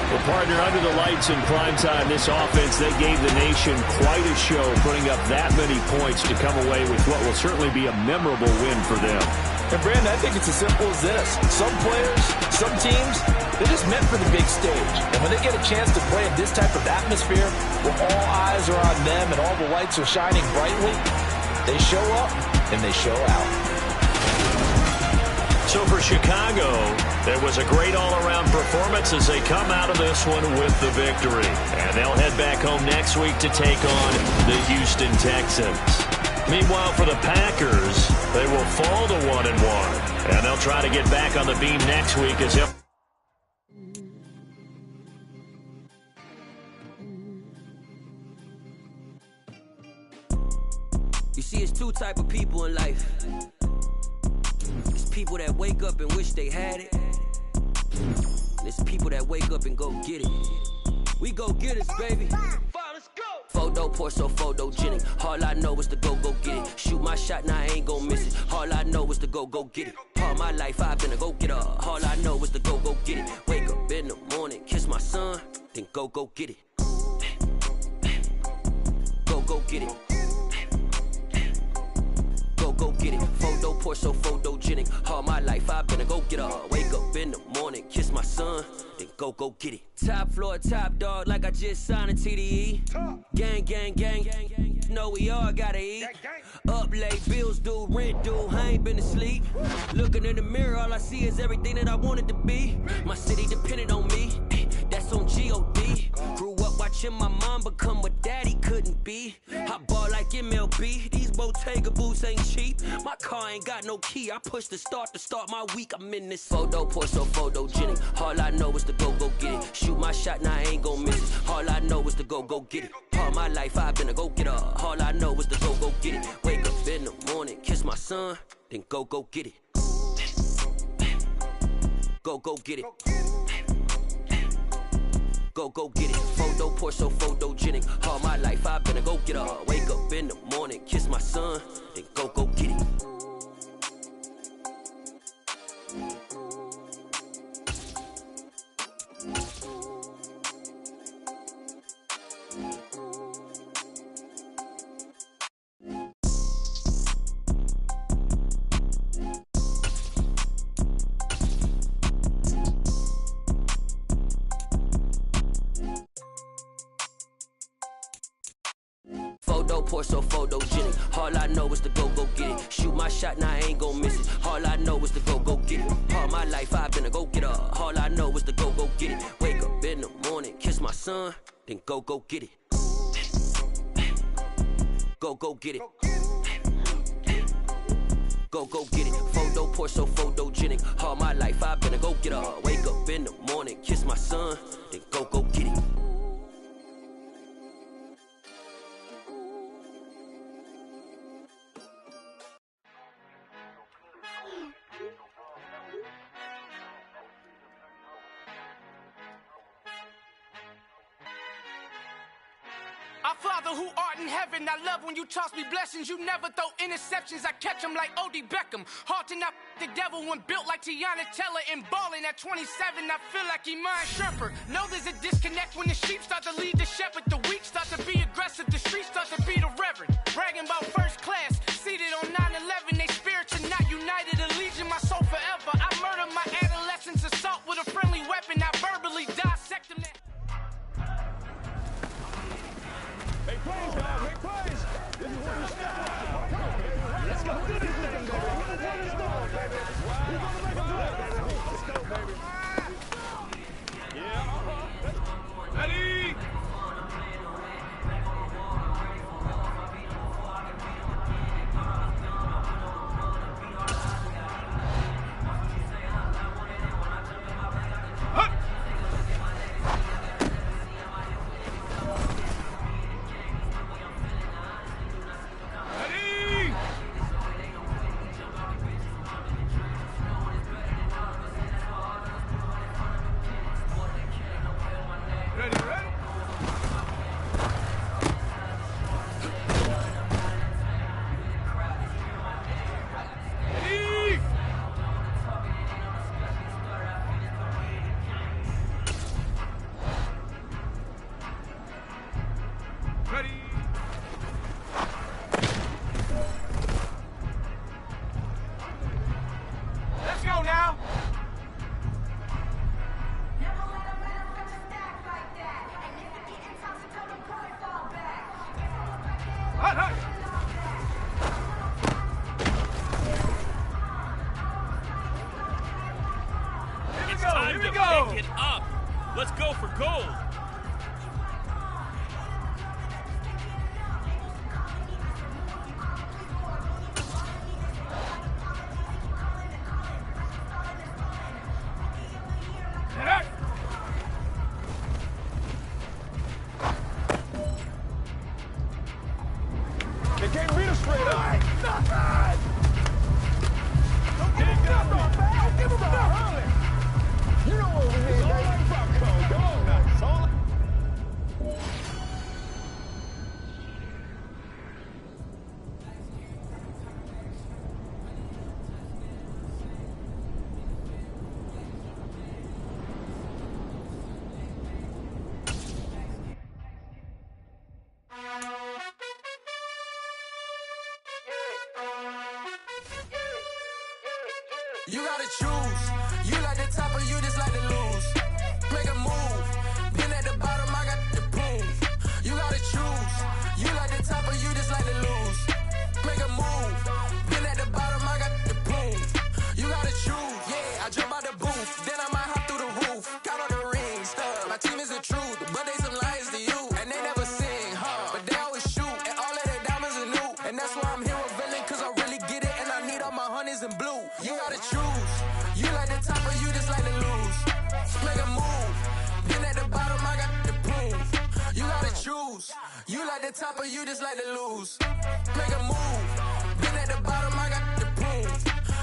[SPEAKER 11] Well, partner, under the lights in primetime, this offense, they gave the nation quite a show, putting up that many points to come away with what will certainly be a memorable win for them.
[SPEAKER 12] And, Brandon, I think it's as simple as this. Some players, some teams, they're just meant for the big stage. And when they get a chance to play in this type of atmosphere, where all eyes are on them and all the lights are shining brightly, they show up and they show out.
[SPEAKER 11] So for Chicago, there was a great all-around performance as they come out of this one with the victory. And they'll head back home next week to take on the Houston Texans. Meanwhile, for the Packers, they will fall to 1-1. And they'll try to get back on the beam next week as they'll...
[SPEAKER 13] You see, it's two type of people in life. It's people that wake up and wish they had it. And it's people that wake up and go get it. We go get it, baby. Photo poor, so photogenic. All I know is to go get it. Shoot my shot, now I ain't gon' miss it. All I know is to go get it. All my life I've been a go-getter. All I know is to go get it. Wake up in the morning, kiss my son, then go get it. Go get it. go get it. Photo poor, so photogenic. All my life I've been a go getter. Wake up in the morning, kiss my son, then go get it. Top floor, top dog, like I just signed a TDE. Gang, gang, gang, gang, gang. Know we all gotta eat. Up late, bills due, rent due. I ain't been asleep. Looking in the mirror, all I see is everything that I wanted to be. My city depended on me. That's on G.O.D. Grew up watching my mom become what daddy couldn't be. I ball like MLB. These Bottega boots ain't cheap. My car ain't got no key. I push the start to start my week. I'm in this photo poor, so photogenic. All I know is to go get it. Shoot my shot, now I ain't gon' miss it. All I know is to go get it. All my life I've been a go getter. All I know is to go get it. Wake up in the morning, kiss my son, then go get it. Go get it. Go get it. Photo poor, so photogenic. All my life I've been a go getter. Wake up in the morning, kiss my son, then go get it. Photo poor, so photogenic. All I know is to go get it. Shoot my shot, now I ain't gon' miss it. All I know is to go get it. All my life I've been a go getter. All I know is to go get it. Wake up in the morning, kiss my son, then go get it. Go get it. Go get it. Photo poor, so photogenic. All my life I've been a go getter. Wake up in the morning, kiss my son, then go get it.
[SPEAKER 14] Our Father who art in heaven, I love when you toss me blessings. You never throw interceptions, I catch them like O.D. Beckham. Hard to not the devil when built like Tiana Teller and balling at 27. I feel like Iman Shumpert. Know there's a disconnect when the sheep start to lead the shepherd. The weak start to be aggressive, the streets start to be the reverend. Bragging about first class, seated on 9/11. They spirits are not united, a legion, my soul forever. I murder my adolescence, assault with a friendly weapon. I verbally dissect them.
[SPEAKER 3] Make plays, guys. Make plays. This is where you step up. Let's go. Do this thing, baby. We're gonna make a play, baby. Let's go, baby. Yeah. Ready?
[SPEAKER 11] Pick it up. Let's go for gold.
[SPEAKER 3] They can't beat us straight up. Don't give him nothing, man. Don't give him nothing. You know what we need, baby. It's all like popcorn. Come on now. It's all like...
[SPEAKER 1] You gotta choose. You like the top or you just like to lose. Make a move. Been at the bottom, I got the proof. You gotta choose. You like the top or you just like to lose. Make a move. Been at the bottom, I got the proof. You gotta choose. Yeah, I jump out the booth. Then I might hop through the roof. Count on the rings. My team is the truth, but they some liars to you. And they never sing, but they always shoot. And all of their diamonds are new. And that's why I'm here revealing, cause I really get it. And I need all my honeys in blue. You gotta choose. You like the top or you just like to lose. Make a move. Been at the bottom, I got the proof. You gotta choose. You like the top or you just like to lose. Make a move. Been at the bottom, I got the proof.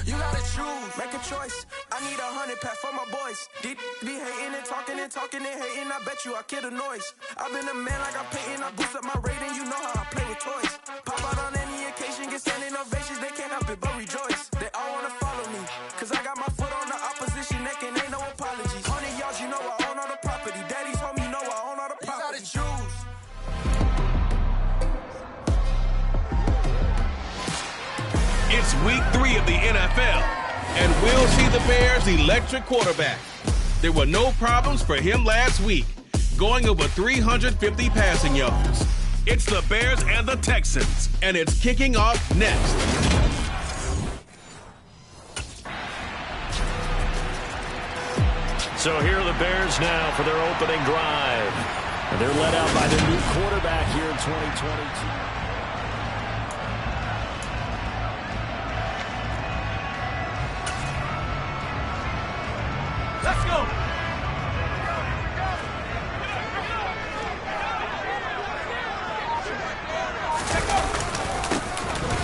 [SPEAKER 1] You gotta choose. Make a choice. I need 100 pack for my boys. Be hating and talking and hating. I bet you I kill the noise. I've been a man like I'm Peyton. I boost up my rating. You know how I play with toys. Pop out on any occasion, get standing ovations. They can't help it but rejoice. They all wanna follow me, cause I got my foot on the opposition neck and ain't no apologies. 100 yards, you know I own all the property. Daddy's home, you know I own all the property. You gotta choose.
[SPEAKER 10] It's week 3 of the NFL, and we'll see the Bears' electric quarterback. There were no problems for him last week, going over 350 passing yards. It's the Bears and the Texans, and it's kicking off next.
[SPEAKER 11] So here are the Bears now for their opening drive. And they're led out by their new quarterback here in 2022.
[SPEAKER 3] Let's go!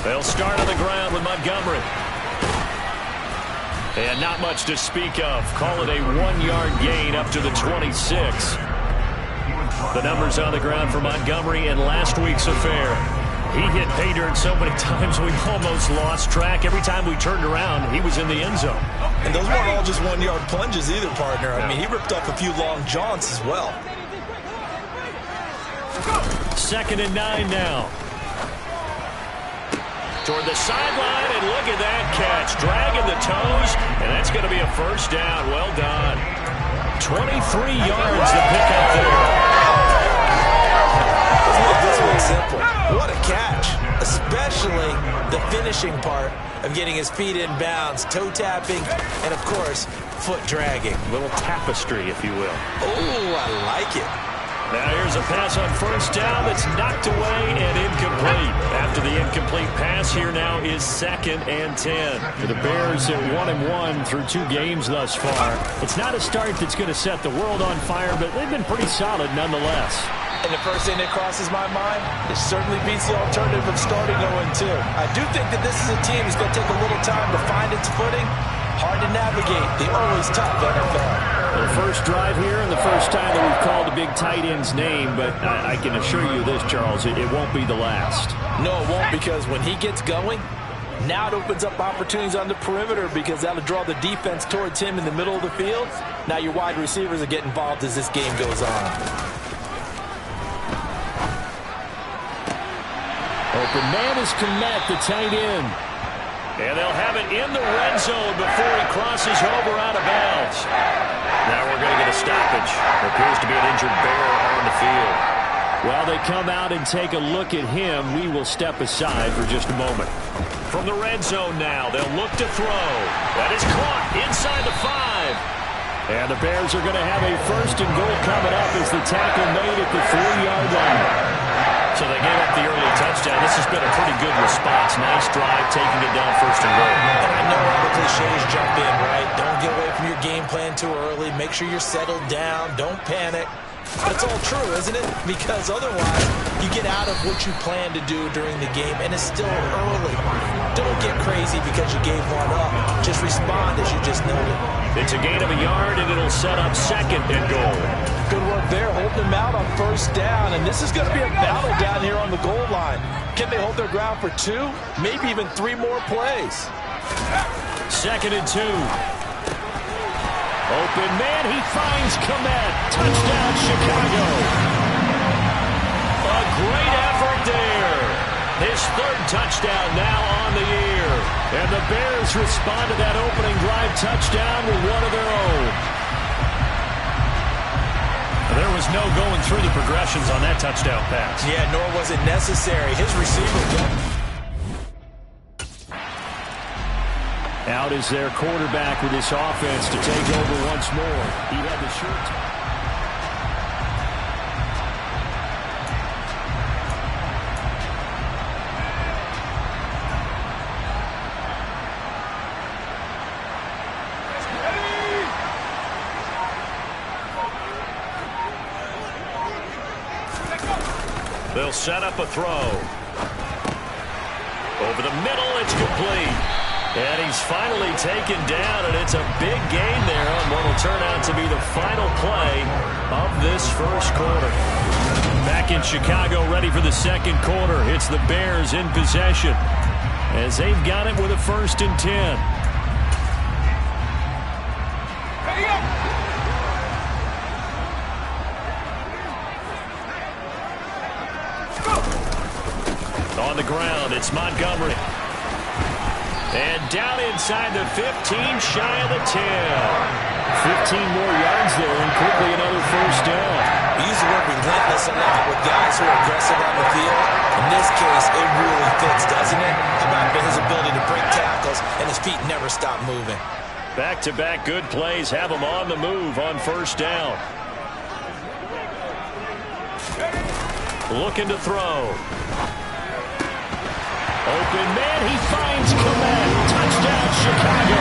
[SPEAKER 11] They'll start on the ground with Montgomery. And not much to speak of. Call it a 1-yard gain up to the 26. The numbers on the ground for Montgomery in last week's affair. He hit pay dirt so many times we almost lost track. Every time we turned around, he was in the end zone.
[SPEAKER 12] And those weren't all just 1-yard plunges either, partner. I mean, he ripped off a few long jaunts as well.
[SPEAKER 11] 2nd and 9 now. Toward the sideline, and look at that catch. Dragging the toes, and that's going to be a first down. Well done. 23 yards to pick up there.
[SPEAKER 12] Let's make this one simple. What a catch, especially the finishing part of getting his feet in bounds, toe tapping, and of course, foot dragging.
[SPEAKER 11] Little tapestry, if you will.
[SPEAKER 12] Oh, I like it.
[SPEAKER 11] Now here's a pass on first down that's knocked away and incomplete. After the incomplete pass, here now is 2nd and 10. For the Bears at 1-1 through 2 games thus far. It's not a start that's going to set the world on fire, but they've been pretty solid nonetheless.
[SPEAKER 12] And the first thing that crosses my mind, it certainly beats the alternative of starting 0-2. I do think that this is a team that's going to take a little time to find its footing. Hard to navigate the always tough NFL.
[SPEAKER 11] The first drive here and the first time that we've called a big tight end's name, but I can assure you this, Charles, it won't be the last.
[SPEAKER 12] No, it won't, because when he gets going, now it opens up opportunities on the perimeter because that'll draw the defense towards him in the middle of the field. Now your wide receivers will get involved as this game goes on.
[SPEAKER 11] Open man is Komet, the tight end. And they'll have it in the red zone before he crosses over out of bounds. Now we're going to get a stoppage. There appears to be an injured Bear on the field. While they come out and take a look at him, we will step aside for just a moment. From the red zone now, they'll look to throw. That is caught inside the 5. And the Bears are going to have a 1st and goal coming up as the tackle made at the 3-yard line. So they gave up the early touchdown. This has been a pretty good response. Nice drive, taking it down 1st and goal.
[SPEAKER 12] And I know all the cliches jump in, right? Don't get away from your game plan too early. Make sure you're settled down. Don't panic. That's all true, isn't it? Because otherwise, you get out of what you plan to do during the game, and it's still early. Don't get crazy because you gave one up. Just respond as you just noted.
[SPEAKER 11] It's a gain of a yard, and it'll set up 2nd and goal.
[SPEAKER 12] Good work there, holding them out on 1st down, and this is going to be a battle down here on the goal line. Can they hold their ground for 2, maybe even 3 more plays?
[SPEAKER 11] 2nd and 2. Open man, he finds Komet. Touchdown, Chicago. A great effort there. His 3rd touchdown now on the year. And the Bears respond to that opening drive touchdown with one of their own. There was no going through the progressions on that touchdown pass.
[SPEAKER 12] Yeah, nor was it necessary. His receiver...
[SPEAKER 11] Out is their quarterback with this offense to take over once more. He had the shirt. They'll set up a throw. Over the middle, it's complete. And he's finally taken down, and it's a big gain there on what will turn out to be the final play of this first quarter. Back in Chicago, ready for the second quarter. It's the Bears in possession as they've got it with a 1st and 10. On the ground, it's Montgomery. And down inside the 15, shy of the 10. 15 more yards there, and quickly another 1st down.
[SPEAKER 12] We use the word relentless a lot with guys who are aggressive on the field. In this case, it really fits, doesn't it? About his ability to break tackles, and his feet never stop moving.
[SPEAKER 11] Back-to-back good plays have him on the move on 1st down. Looking to throw. Open man, he finds Clement. Touchdown, Chicago.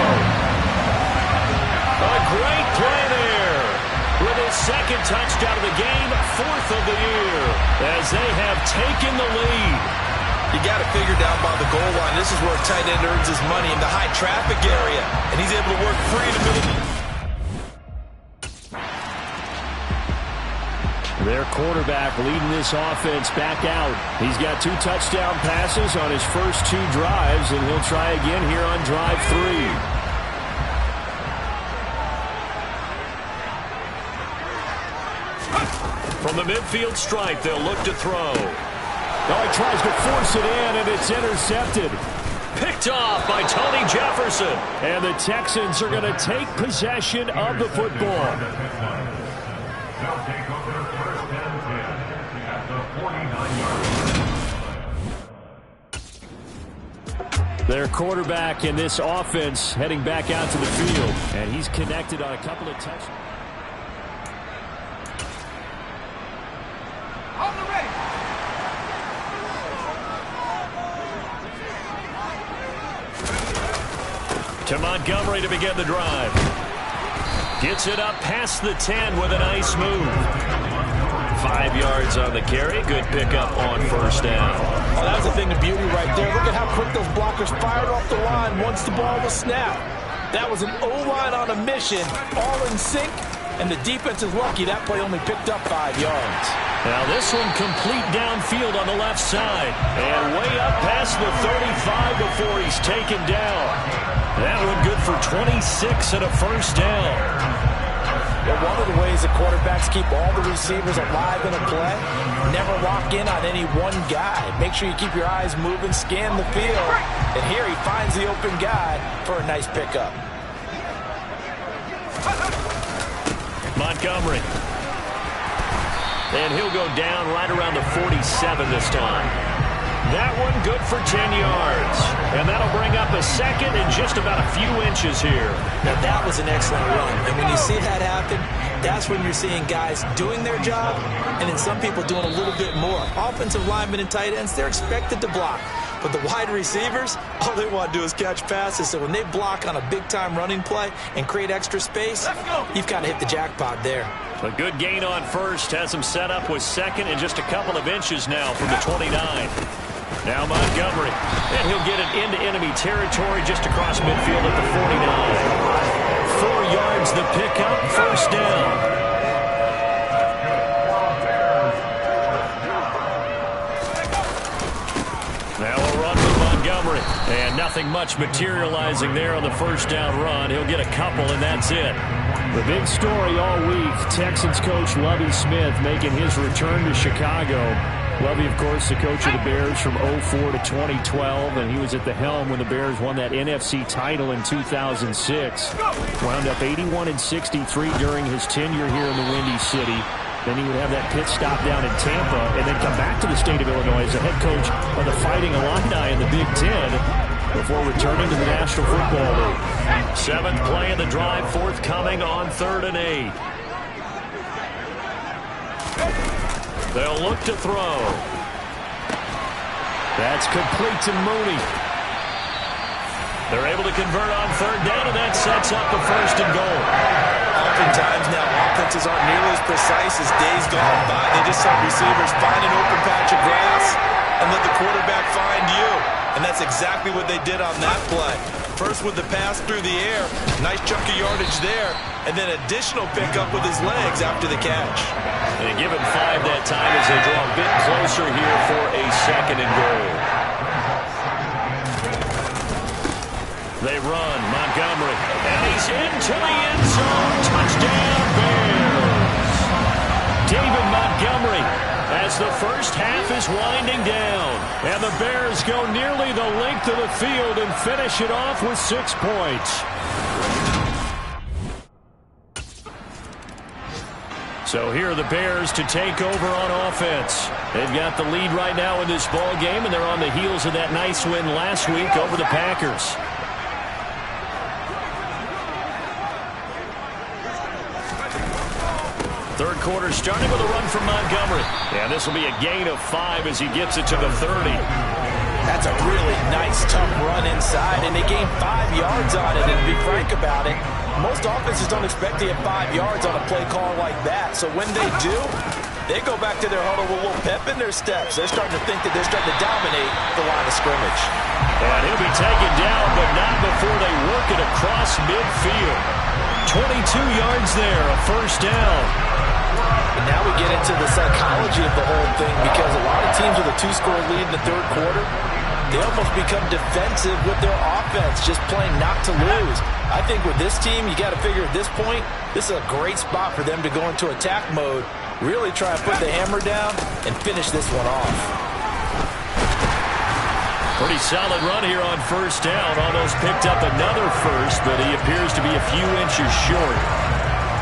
[SPEAKER 11] A great play there. With his 2nd touchdown of the game, 4th of the year, as they have taken the lead.
[SPEAKER 12] You got to figure down by the goal line. This is where a tight end earns his money, in the high traffic area. And he's able to work free to middle.
[SPEAKER 11] Their quarterback leading this offense back out. He's got 2 touchdown passes on his first 2 drives, and he'll try again here on drive 3. From the midfield stripe, they'll look to throw. Oh, he tries to force it in, and it's intercepted. Picked off by Tony Jefferson. And the Texans are going to take possession of the football. Their quarterback in this offense heading back out to the field. And he's connected on a couple of touchdowns.
[SPEAKER 3] On the ready.
[SPEAKER 11] To Montgomery to begin the drive. Gets it up past the 10 with a nice move. 5 yards on the carry. Good pickup on 1st down.
[SPEAKER 12] Oh, that was a thing of beauty right there. Look at how quick those blockers fired off the line once the ball was snapped. That was an O-line on a mission, all in sync, and the defense is lucky that play only picked up 5 yards.
[SPEAKER 11] Now this one complete downfield on the left side. And way up past the 35 before he's taken down. That one good for 26 and a 1st down.
[SPEAKER 12] Well, one of the ways the quarterbacks keep all the receivers alive in a play, never lock in on any one guy. Make sure you keep your eyes moving, scan the field. And here he finds the open guy for a nice pickup.
[SPEAKER 11] Montgomery. And he'll go down right around the 47 this time. That one good for 10 yards. And that'll bring up a 2nd and just about a few inches here.
[SPEAKER 12] Now that was an excellent run. And when you see that happen, that's when you're seeing guys doing their job and then some people doing a little bit more. Offensive linemen and tight ends, they're expected to block. But the wide receivers, all they want to do is catch passes. So when they block on a big-time running play and create extra space, you've kind of hit the jackpot there.
[SPEAKER 11] A good gain on 1st. Has him set up with 2nd and just a couple of inches now from the 29. Now Montgomery. And he'll get it into enemy territory just across midfield at the 49. 4 yards the pickup, 1st down. Now a run with Montgomery. And nothing much materializing there on the 1st down run. He'll get a couple, and that's it. The big story all week, Texans coach Lovie Smith making his return to Chicago. Lovie, of course, the coach of the Bears from 2004 to 2012, and he was at the helm when the Bears won that NFC title in 2006. Wound up 81-63 during his tenure here in the Windy City. Then he would have that pit stop down in Tampa and then come back to the state of Illinois as the head coach of the Fighting Illini in the Big Ten before returning to the National Football League. 7th play of the drive, forthcoming on 3rd and 8. They'll look to throw. That's complete to Mooney. They're able to convert on 3rd down, and that sets up a 1st and goal.
[SPEAKER 12] Oftentimes now, offenses aren't nearly as precise as days gone by. They just have receivers find an open patch of grass and let the quarterback find you. And that's exactly what they did on that play. First with the pass through the air, nice chunk of yardage there, and then additional pickup with his legs after the catch.
[SPEAKER 11] They give him 5 that time as they draw a bit closer here for a 2nd and goal. They run, Montgomery, and he's into the end zone. Touchdown, Bears. David Montgomery as the first half is winding down. And the Bears go nearly the length of the field and finish it off with 6 points. So here are the Bears to take over on offense. They've got the lead right now in this ball game, and they're on the heels of that nice win last week over the Packers. Third quarter starting with a run from Montgomery. And this will be a gain of 5 as he gets it to the 30.
[SPEAKER 12] That's a really nice, tough run inside, and they gained 5 yards on it. And to be frank about it, most offenses don't expect to get 5 yards on a play call like that. So when they do, they go back to their huddle with a little pep in their steps. They're starting to think that they're starting to dominate the line of scrimmage.
[SPEAKER 11] And he'll be taken down, but not before they work it across midfield. 22 yards there, a 1st down.
[SPEAKER 12] And now we get into the psychology of the whole thing, because a lot of teams with a 2-score lead in the 3rd quarter, they almost become defensive with their offense, just playing not to lose. I think with this team, you got to figure at this point, this is a great spot for them to go into attack mode, really try to put the hammer down and finish this one off.
[SPEAKER 11] Pretty solid run here on 1st down. Almost picked up another 1st, but he appears to be a few inches short.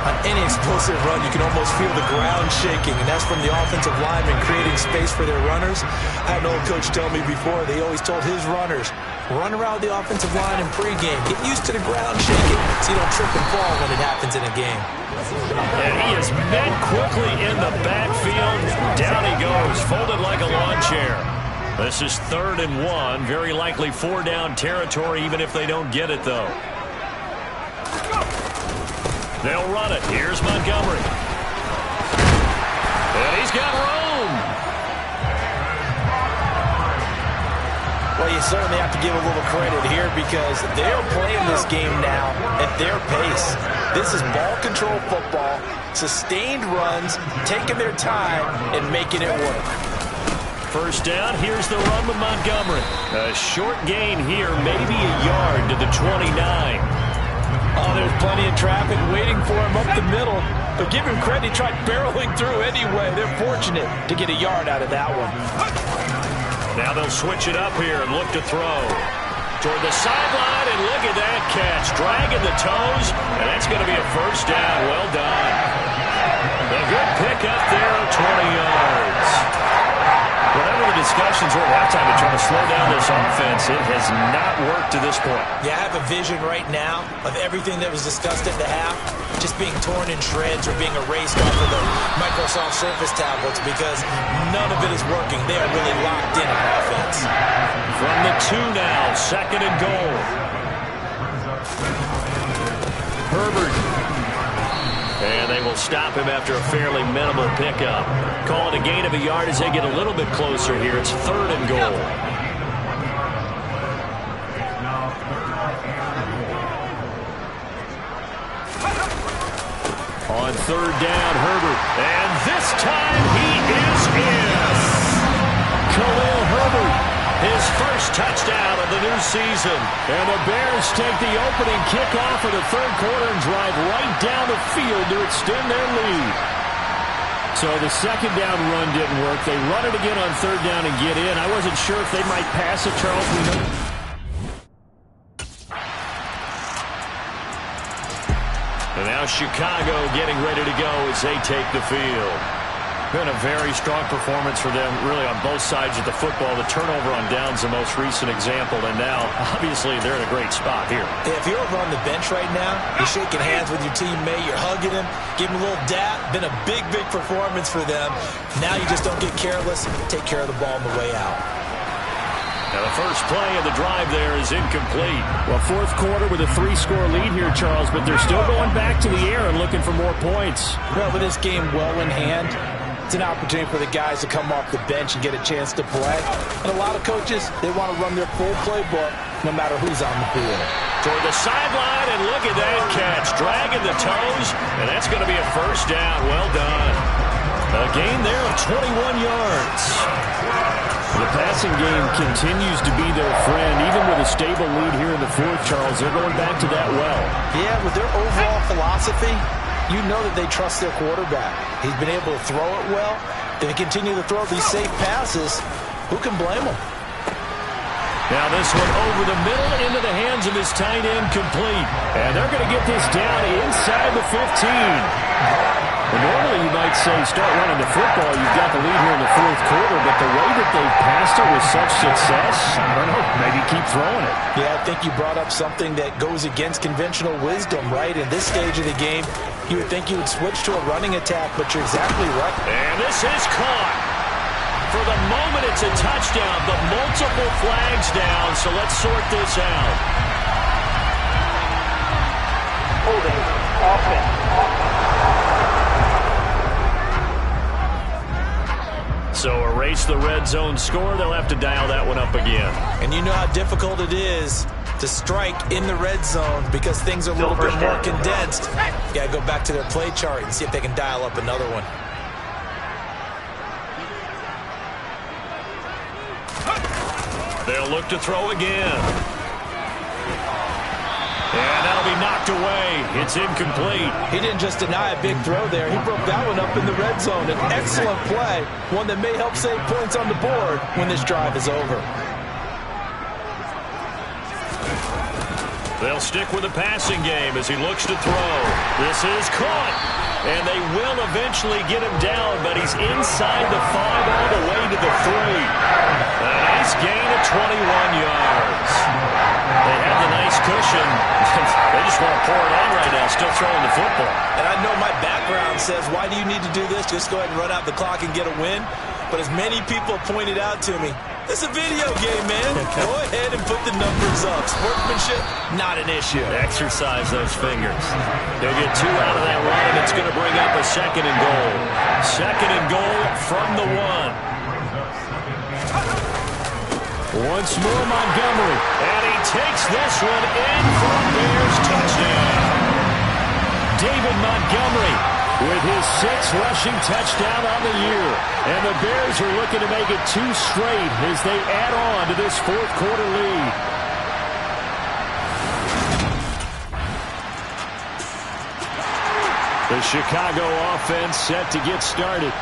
[SPEAKER 12] On any explosive run, you can almost feel the ground shaking, and that's from the offensive linemen creating space for their runners. I had an old coach tell me before, they always told his runners, run around the offensive line in pregame. Get used to the ground shaking so you don't trip and fall when it happens in a game.
[SPEAKER 11] And he is met quickly in the backfield. Down he goes, folded like a lawn chair. This is 3rd and 1, very likely 4-down territory, even if they don't get it, though. They'll run it. Here's Montgomery. And he's got room.
[SPEAKER 12] Well, you certainly have to give a little credit here, because they're playing this game now at their pace. This is ball control football, sustained runs, taking their time and making it work.
[SPEAKER 11] 1st down. Here's the run with Montgomery. A short gain here, maybe a yard to the 29.
[SPEAKER 12] Oh, there's plenty of traffic waiting for him up the middle. But give him credit, he tried barreling through anyway. They're fortunate to get a yard out of that one.
[SPEAKER 11] Now they'll switch it up here and look to throw. Toward the sideline, and look at that catch. Dragging the toes, and that's going to be a 1st down. Well done. A good pick up there, 20 yards. Whatever the discussions were at halftime to try to slow down this offense, it has not worked to this point.
[SPEAKER 12] Yeah, I have a vision right now of everything that was discussed at the half just being torn in shreds or being erased off of the Microsoft Surface tablets, because none of it is working. They are really locked in on offense.
[SPEAKER 11] From the 2 now, 2nd and goal. Herbert. And they will stop him after a fairly minimal pickup. Call it a gain of a yard as they get a little bit closer here. It's 3rd and goal. On 3rd down, Herbert. And this time he is in. Khalil Herbert, his first touchdown of the new season. And the Bears take the opening kickoff of the third quarter and drive right down the field to extend their lead. So the second down run didn't work. They run it again on third down and get in. I wasn't sure if they might pass it, Charles. We know. And now Chicago getting ready to go as they take the field. Been a very strong performance for them, really, on both sides of the football. The turnover on downs the most recent example, and now, obviously, they're in a great spot here.
[SPEAKER 12] Yeah, if you're over on the bench right now, you're shaking hands with your teammate, you're hugging him, giving him a little dap. Been a big, big performance for them. Now you just don't get careless, take care of the ball on the way out.
[SPEAKER 11] Now the first play of the drive there is incomplete. Well, fourth quarter with a 3-score lead here, Charles, but they're still going back to the air and looking for more points.
[SPEAKER 12] Well, with this game well in hand, it's an opportunity for the guys to come off the bench and get a chance to play. And a lot of coaches, they want to run their full playbook no matter who's on the field.
[SPEAKER 11] Toward the sideline, and look at that catch. Dragging the toes, and that's going to be a first down. Well done. A gain there of 21 yards. The passing game continues to be their friend. Even with a stable lead here in the fourth, Charles, they're going back to that well.
[SPEAKER 12] Yeah, with their overall philosophy, you know that they trust their quarterback. He's been able to throw it well. They continue to throw these safe passes. Who can blame them?
[SPEAKER 11] Now this one over the middle into the hands of his tight end, complete. And they're going to get this down inside the 15. And normally you might say start running the football. You've got the lead here in the fourth quarter, but the way that they've passed it with such success, I don't know, maybe keep throwing it.
[SPEAKER 12] Yeah, I think you brought up something that goes against conventional wisdom, right? In this stage of the game, you would think you would switch to a running attack, but you're exactly right.
[SPEAKER 11] And this is caught. For the moment, it's a touchdown, but multiple flags down, so let's sort this out.
[SPEAKER 3] Holding, offense.
[SPEAKER 11] So erase the red zone score. They'll have to dial that one up again.
[SPEAKER 12] And you know how difficult it is to strike in the red zone because things are a little bit more condensed. You got to go back to their play chart and see if they can dial up another one.
[SPEAKER 11] They'll look to throw again. And that'll be knocked away. It's incomplete.
[SPEAKER 12] He didn't just deny a big throw there. He broke that one up in the red zone. An excellent play. One that may help save points on the board when this drive is over.
[SPEAKER 11] They'll stick with the passing game as he looks to throw. This is caught. And they will eventually get him down, but he's inside the 5 all the way to the 3. A nice gain of 21 yards. They have the nice cushion. They just want to pour it on right now, still throwing the football.
[SPEAKER 12] And I know my background says, why do you need to do this? Just go ahead and run out the clock and get a win. But as many people pointed out to me, it's a video game, man. Go ahead and put the numbers up. Sportsmanship, not an issue.
[SPEAKER 11] Exercise those fingers. They'll get 2 out of that run, and it's going to bring up a 2nd and goal. 2nd and goal from the 1. Once more, Montgomery. And he takes this one in for a Bears touchdown. David Montgomery with his 6th rushing touchdown on the year. And the Bears are looking to make it 2 straight as they add on to this fourth quarter lead. The Chicago offense set to get started.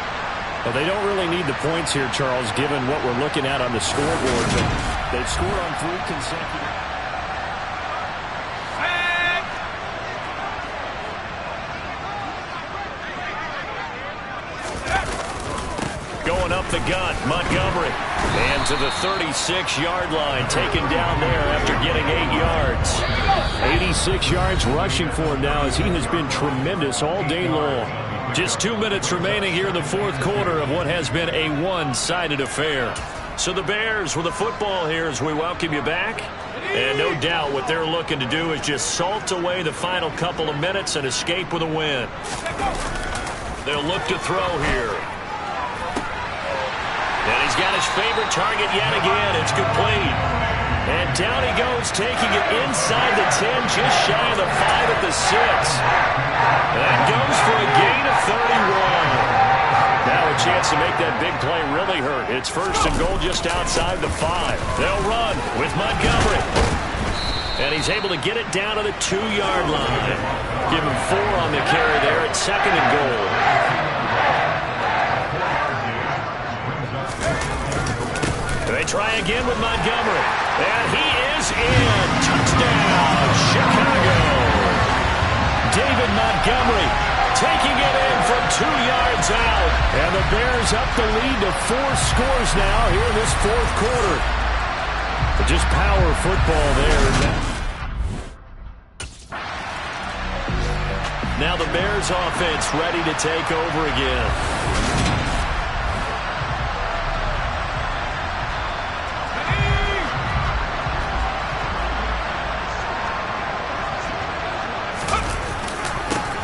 [SPEAKER 11] Well, they don't really need the points here, Charles, given what we're looking at on the scoreboard. But they've scored on 3 consecutive. Going up the gut, Montgomery. And to the 36-yard line, taken down there after getting 8 yards. 86 yards rushing for him now as he has been tremendous all day long. Just 2 minutes remaining here in the fourth quarter of what has been a one-sided affair. So the Bears with the football here as we welcome you back. And no doubt what they're looking to do is just salt away the final couple of minutes and escape with a win. They'll look to throw here. And he's got his favorite target yet again. It's complete. And down he goes, taking it inside the 10, just shy of the 5 at the 6. That goes for a gain of 31. Now a chance to make that big play really hurt. It's first and goal just outside the 5. They'll run with Montgomery. And he's able to get it down to the 2-yard line. Give him 4 on the carry there at second and goal. They try again with Montgomery. And he is in. Touchdown, Chicago. David Montgomery taking it in from 2 yards out. And the Bears up the lead to 4 scores now here in this fourth quarter. But just power football there. Now the Bears offense ready to take over again.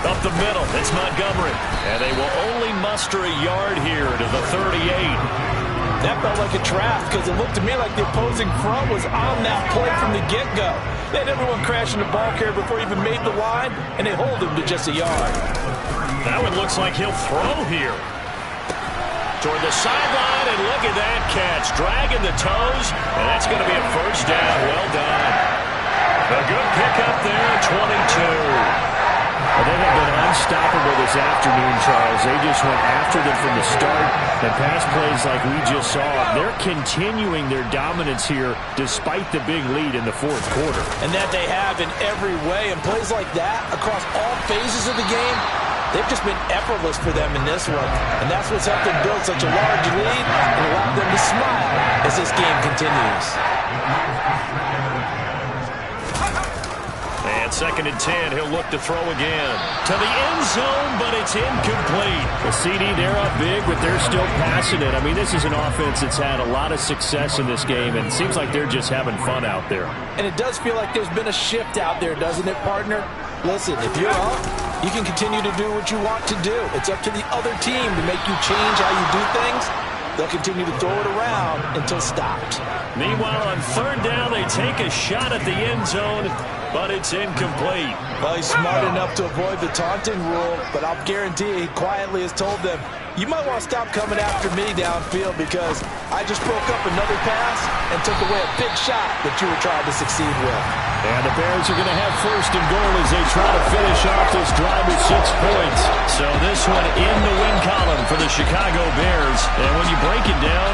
[SPEAKER 11] Up the middle, it's Montgomery. And they will only muster a yard here to the 38.
[SPEAKER 12] That felt like a trap because it looked to me like the opposing front was on that play from the get-go. They had everyone crashing the ball carrier before he even made the line, and they hold him to just a yard.
[SPEAKER 11] That one looks like he'll throw here. Toward the sideline, and look at that catch. Dragging the toes, and that's going to be a first down. Well done. A good pickup there, 22. Well, they have been unstoppable this afternoon, Charles. They just went after them from the start. And pass plays like we just saw, they're continuing their dominance here despite the big lead in the fourth quarter.
[SPEAKER 12] And that they have in every way. And plays like that across all phases of the game, they've just been effortless for them in this one. And that's what's helped them build such a large lead and allowed them to smile as this game continues.
[SPEAKER 11] And second and 10, he'll look to throw again. To the end zone, but it's incomplete. The CD, they're up big, but they're still passing it. I mean, this is an offense that's had a lot of success in this game, and it seems like they're just having fun out there.
[SPEAKER 12] And it does feel like there's been a shift out there, doesn't it, partner? Listen, if you're up, you can continue to do what you want to do. It's up to the other team to make you change how you do things. They'll continue to throw it around until stopped.
[SPEAKER 11] Meanwhile, on third down, they take a shot at the end zone, but it's incomplete.
[SPEAKER 12] Well, he's smart enough to avoid the taunting rule, but I'll guarantee he quietly has told them, you might want to stop coming after me downfield because I just broke up another pass and took away a big shot that you were trying to succeed with.
[SPEAKER 11] And the Bears are going to have first and goal as they try to finish off this drive with 6 points. So this one in the win column for the Chicago Bears. And when you break it down,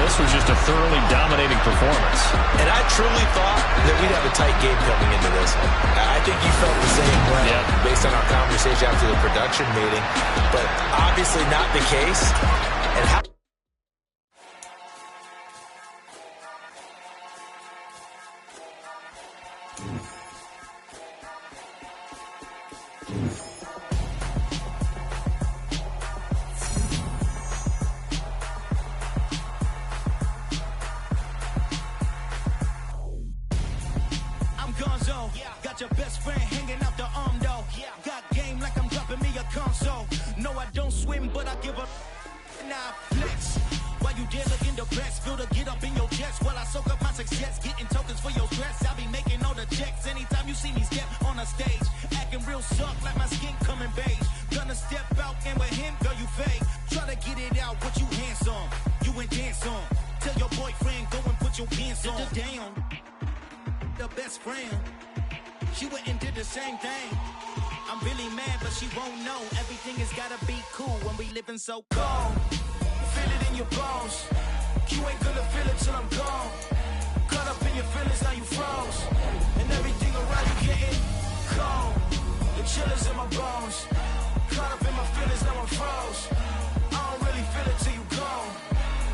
[SPEAKER 11] this was just a thoroughly dominating performance.
[SPEAKER 12] And I truly thought that we'd have a tight game coming into this one. I think you felt the same way based on our conversation after the production meeting. But obviously not the case. And how
[SPEAKER 15] got your best friend hanging out the arm though. Got game like I'm dropping me a console. No, I don't swim, but I give up. Nah, flex. While you there looking the best, feel to get up in your chest while I soak up my success, getting tokens for your stress. I be making all the checks anytime you see me step on a stage, acting real suck like my skin coming beige. Gonna step out and with him, girl, you fake. Try to get it out, what you handsome, you ain't dance on. Tell your boyfriend go and put your pants on. Down, the best friend. She went and did the same thing. I'm really mad, but she won't know. Everything has gotta be cool when we living so cold. Feel it in your bones. You ain't gonna feel it till I'm gone. Caught up in your feelings, now you froze. And everything around you getting cold. The chill is in my bones. Caught up in my feelings, now I'm froze. I don't really feel it till you gone.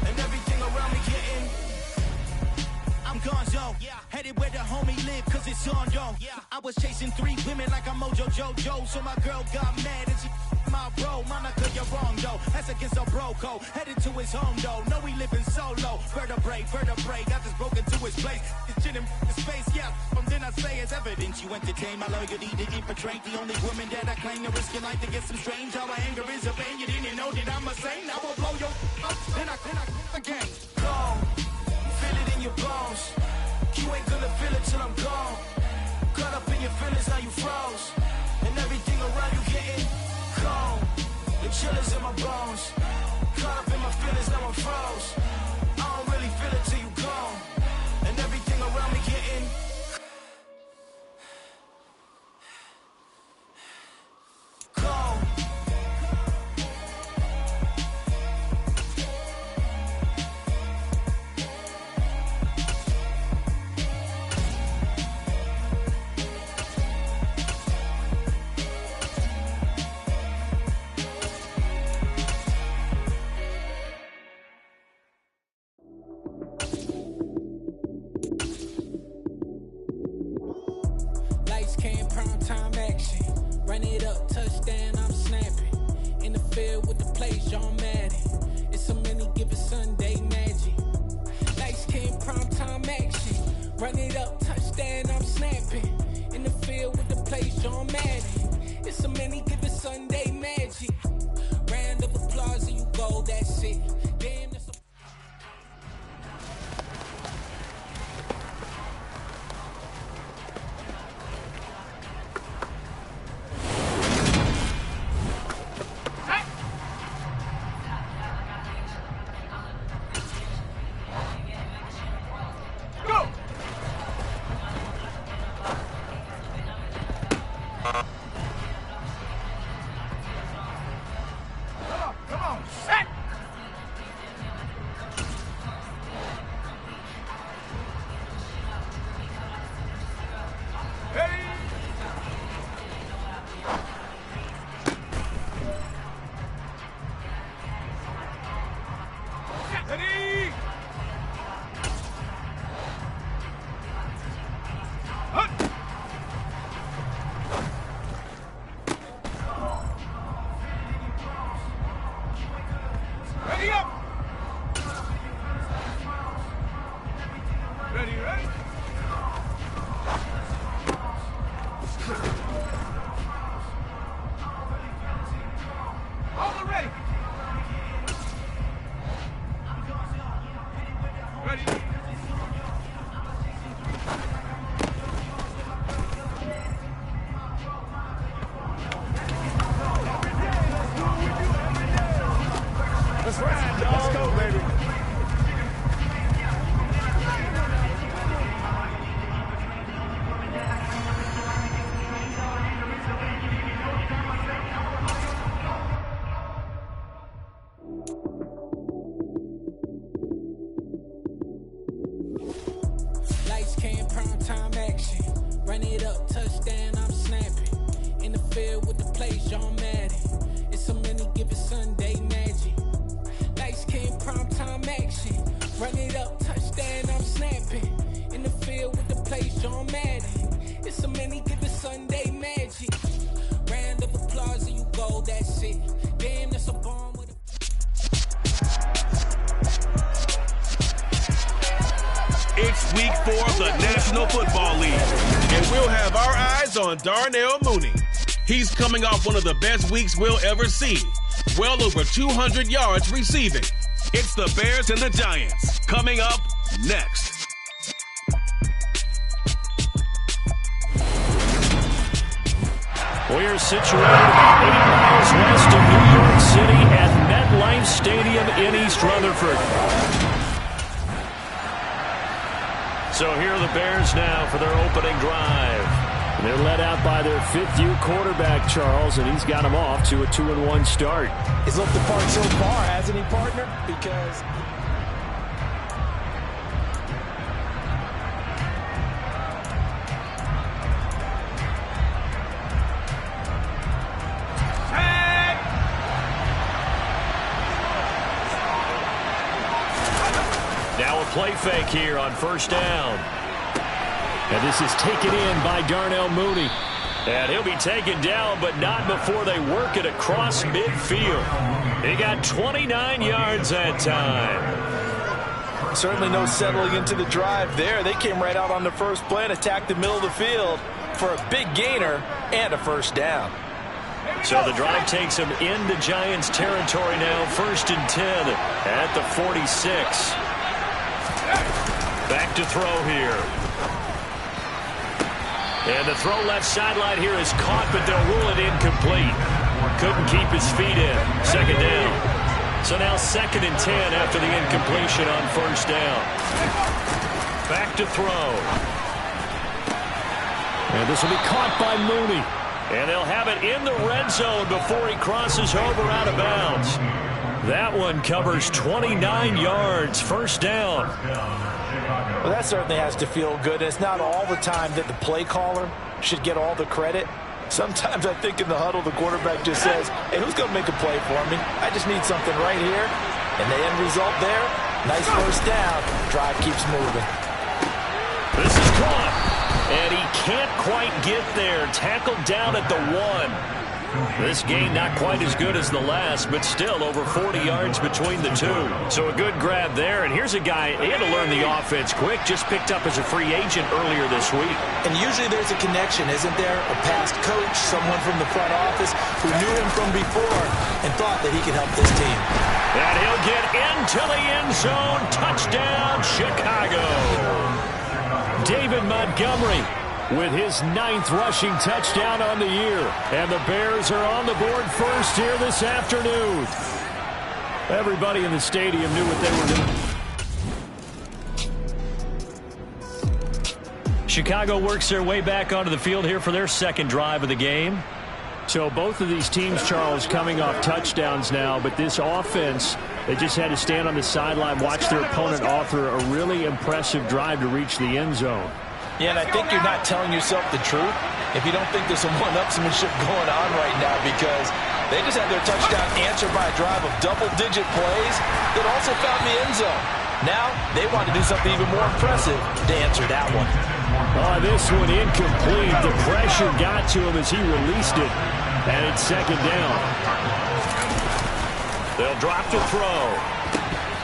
[SPEAKER 15] And everything around me getting I'm gonzo, headed where the homie live, cause it's on, yo. I was chasing 3 women like I'm Mojo Jojo, so my girl got mad and she my bro. Monica, you're wrong, though. That's against a bro code. Headed to his home, though. No, we living solo. Vertebrae, got just broken to his place. It's chin in his face, yeah. From then I say it's evidence you entertain my loyalty to infiltrate. The only woman that I claim to risk your life to get some strange. All my anger is a pain. You didn't know that I'm a saint. I will blow your up, then I again. Go. Feel it in your bones. You ain't gonna feel it till I'm gone. Caught up in your feelings, now you froze. And everything around you getting cold. The chill is in my bones. Caught
[SPEAKER 1] field with the plays, John Madden. It's a many given Sunday magic. Lights came prime time action. Run it up, touchdown, I'm snapping. In the field with the plays, John Madden. It's a many given Sunday magic. Round of applause and you go, that's it. Damn, that's a lights came prime time action. Run it up, touchdown, I'm snapping. In the field with the plays, John Madden. It's a many given Sunday magic. Lights came prime time action. Run it up, touchdown, I'm snapping. In the field with the plays, John Madden. It's a many given Sunday magic. Round of applause and you go, that's it. Damn, that's a bomb with a
[SPEAKER 10] It's week 4 of the National Football League, and we'll have our eyes on Darnell Mooney. He's coming off one of the best weeks we'll ever see. Well over 200 yards receiving. It's the Bears and the Giants. Coming up next.
[SPEAKER 11] We're situated about 8 miles west of New York City at MetLife Stadium in East Rutherford. So here are the Bears now for their opening drive. And they're led out by their fifth-year quarterback, Charles, and he's got them off to a 2-1 start.
[SPEAKER 12] He's looked the part so far, hasn't he, partner? Because
[SPEAKER 11] now a play fake here on first down. And this is taken in by Darnell Mooney. And he'll be taken down, but not before they work it across midfield. He got 29 yards that time.
[SPEAKER 12] certainly no settling into the drive there. They came right out on the first play and attacked the middle of the field for a big gainer and a first down.
[SPEAKER 11] So the drive takes them into Giants territory now, 1st and 10 at the 46. Back to throw here. And the throw left sideline here is caught, but they'll rule it incomplete. Couldn't keep his feet in. 2nd down. So now 2nd and 10 after the incompletion on 1st down. Back to throw. And this will be caught by Mooney. And they'll have it in the red zone before he crosses over out of bounds. That one covers 29 yards. 1st down.
[SPEAKER 12] Well, that certainly has to feel good. It's not all the time that the play caller should get all the credit. Sometimes I think in the huddle, the quarterback just says, hey, who's going to make a play for me? I just need something right here. And the end result there, nice 1st down. Drive keeps moving.
[SPEAKER 11] This is caught. And he can't quite get there. Tackled down at the 1. This game not quite as good as the last, but still over 40 yards between the two. So a good grab there. And here's a guy, he had to learn the offense quick, just picked up as a free agent earlier this week.
[SPEAKER 12] And usually there's a connection, isn't there? A past coach, someone from the front office who knew him from before and thought that he could help this team.
[SPEAKER 11] And he'll get into the end zone. Touchdown, Chicago. David Montgomery with his 9th rushing touchdown on the year. And the Bears are on the board first here this afternoon. Everybody in the stadium knew what they were doing. Chicago works their way back onto the field here for their second drive of the game. So both of these teams, Charles, coming off touchdowns now, but this offense, they just had to stand on the sideline, watch their opponent offer a really impressive drive to reach the end zone.
[SPEAKER 12] Yeah, and I think you're not telling yourself the truth if you don't think there's some one-upsmanship going on right now, because they just had their touchdown answered by a drive of double-digit plays that also found the end zone. Now they want to do something even more impressive to answer that one.
[SPEAKER 11] Oh, this one incomplete. The pressure got to him as he released it, and it's second down. They'll drop to throw.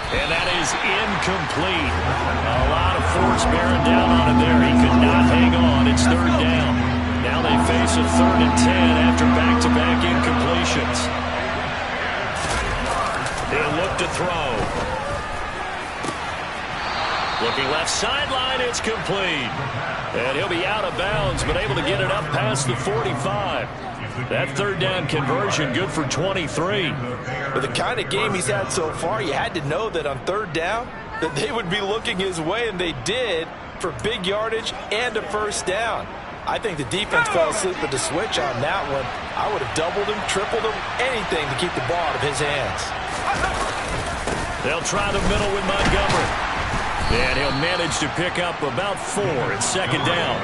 [SPEAKER 11] And that is incomplete. A lot of force bearing down on him there. He could not hang on. It's third down. Now they face a 3rd and 10 after back-to-back incompletions. He'll look to throw. Looking left sideline, it's complete. And he'll be out of bounds, but able to get it up past the 45. That 3rd down conversion good for 23.
[SPEAKER 12] With the kind of game he's had so far, you had to know that on 3rd down that they would be looking his way, and they did, for big yardage and a 1st down. I think the defense fell asleep at the switch on that one. I would have doubled him, tripled him, anything to keep the ball out of his hands.
[SPEAKER 11] They'll try the middle with Montgomery. And he'll manage to pick up about 4 at second down.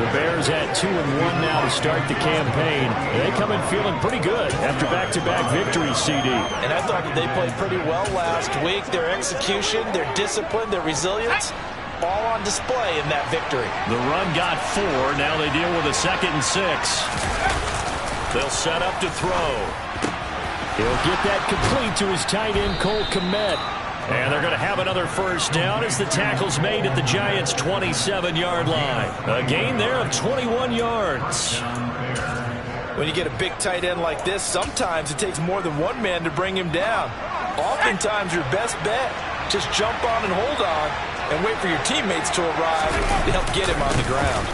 [SPEAKER 11] The Bears had 2-1 now to start the campaign. They come in feeling pretty good after back-to-back victories, CD.
[SPEAKER 12] And I thought that they played pretty well last week. Their execution, their discipline, their resilience, all on display in that victory.
[SPEAKER 11] The run got 4. Now they deal with a 2nd and 6. They'll set up to throw. He'll get that complete to his tight end, Cole Kmet. And they're going to have another 1st down as the tackle's made at the Giants' 27-yard line. A gain there of 21 yards.
[SPEAKER 12] When you get a big tight end like this, sometimes it takes more than one man to bring him down. Oftentimes your best bet, just jump on and hold on and wait for your teammates to arrive to help get him on the ground.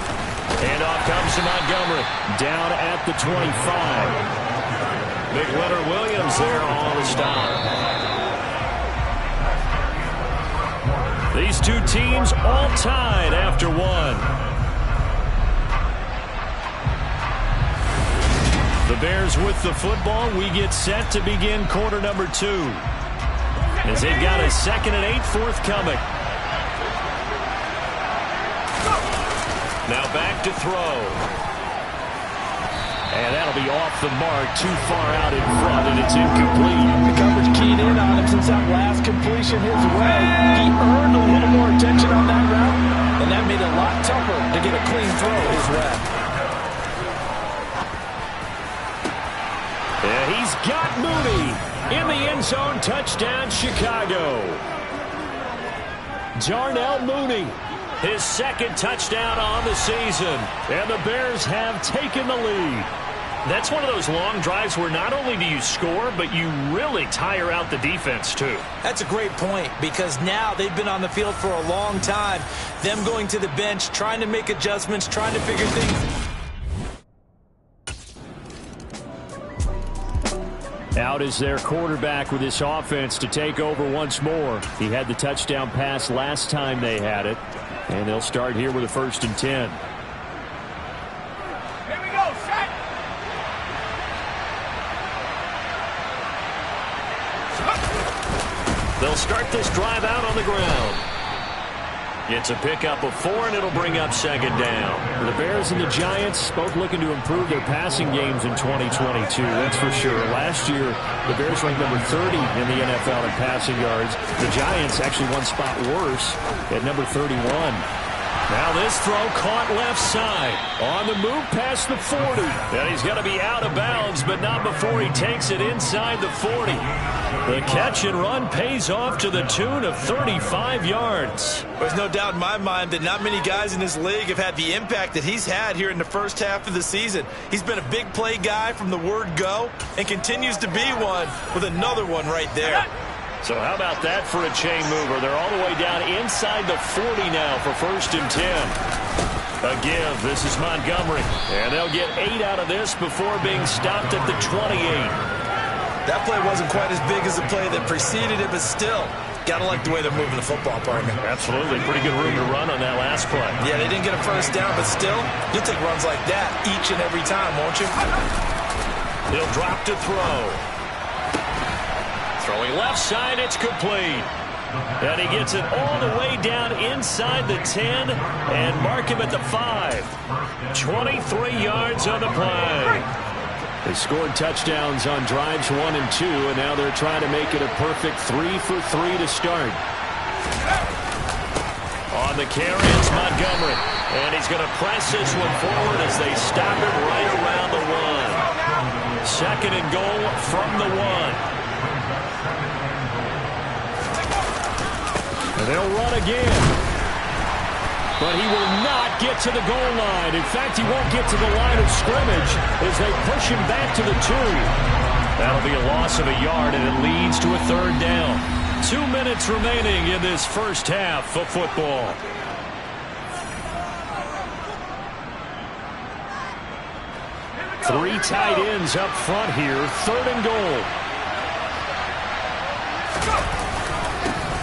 [SPEAKER 11] And off comes to Montgomery, down at the 25. Big Leonard Williams there on the stop. These two teams all tied after 1. The Bears with the football. We get set to begin quarter number 2. As they've got a 2nd and 8 forthcoming. Now back to throw. And that'll be off the mark, too far out in front, and it's incomplete.
[SPEAKER 12] The coverage keyed in on him since that last completion his way. He earned a little more attention on that route, and that made it a lot tougher to get a clean throw his way.
[SPEAKER 11] Yeah, he's got Mooney in the end zone. Touchdown, Chicago. Darnell Mooney, his 2nd touchdown on the season, and the Bears have taken the lead. That's one of those long drives where not only do you score, but you really tire out the defense, too.
[SPEAKER 12] That's a great point, because now they've been on the field for a long time. Them going to the bench, trying to make adjustments, trying to figure things.
[SPEAKER 11] Out is their quarterback with this offense to take over once more. He had the touchdown pass last time they had it. And they'll start here with a 1st and 10.
[SPEAKER 3] Here we go, set.
[SPEAKER 11] They'll start this drive out on the ground. It's a pickup of 4, and it'll bring up 2nd down. The Bears and the Giants both looking to improve their passing games in 2022, that's for sure. Last year, the Bears ranked number 30 in the NFL in passing yards. The Giants actually one spot worse at number 31. Now this throw caught left side. On the move past the 40. And he's going to be out of bounds, but not before he takes it inside the 40. The catch and run pays off to the tune of 35 yards.
[SPEAKER 12] There's no doubt in my mind that not many guys in this league have had the impact that he's had here in the first half of the season. He's been a big play guy from the word go and continues to be one with another one right there.
[SPEAKER 11] So how about that for a chain mover? They're all the way down inside the 40 now for 1st and 10. A give. This is Montgomery. And they'll get 8 out of this before being stopped at the 28.
[SPEAKER 12] That play wasn't quite as big as the play that preceded it, but still, gotta like the way they're moving the football, partner.
[SPEAKER 11] Absolutely. Pretty good room to run on that last play.
[SPEAKER 12] Yeah, they didn't get a first down, but still, you'll take runs like that each and every time, won't you?
[SPEAKER 11] He'll drop to throw. Throwing left side, it's complete. And he gets it all the way down inside the 10 and mark him at the 5. 23 yards on the play. They scored touchdowns on drives 1 and 2, and now they're trying to make it a perfect 3 for 3 to start. On the carry, it's Montgomery. And he's going to press this one forward as they stop him right around the 1. 2nd and goal from the 1. And they'll run again. But he will not get to the goal line. In fact, he won't get to the line of scrimmage as they push him back to the 2. That'll be a loss of a yard, and it leads to a 3rd down. 2 minutes remaining in this first half of football. Three tight ends up front here. 3rd and goal.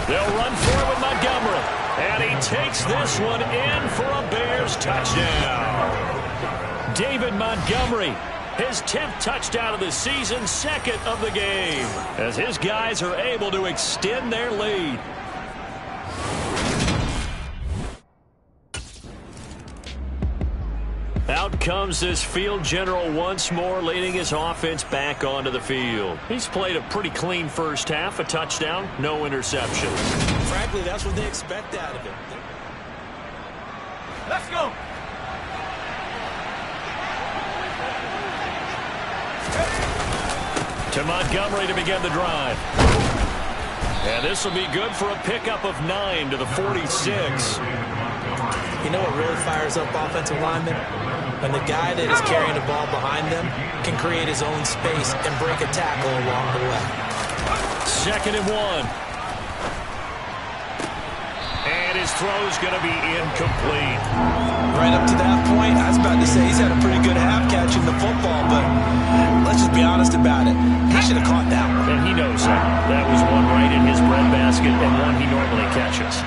[SPEAKER 11] They'll run for it with Montgomery. And he takes this one in for a Bears touchdown. David Montgomery, his 10th touchdown of the season, 2nd of the game, as his guys are able to extend their lead. Out comes this field general once more, leading his offense back onto the field. He's played a pretty clean first half, a touchdown, no interceptions.
[SPEAKER 12] Frankly, that's what they expect out of him.
[SPEAKER 3] Let's go.
[SPEAKER 11] To Montgomery to begin the drive. And this will be good for a pickup of 9 to the 46.
[SPEAKER 12] You know what really fires up offensive linemen? When the guy that is carrying the ball behind them can create his own space and break a tackle along the way.
[SPEAKER 11] 2nd and 1. And his throw's going to be incomplete.
[SPEAKER 12] Right up to that point, I was about to say he's had a pretty good half catching the football, but let's just be honest about it. He should have caught that one.
[SPEAKER 11] And he knows that. That was one right in his breadbasket and one he normally catches.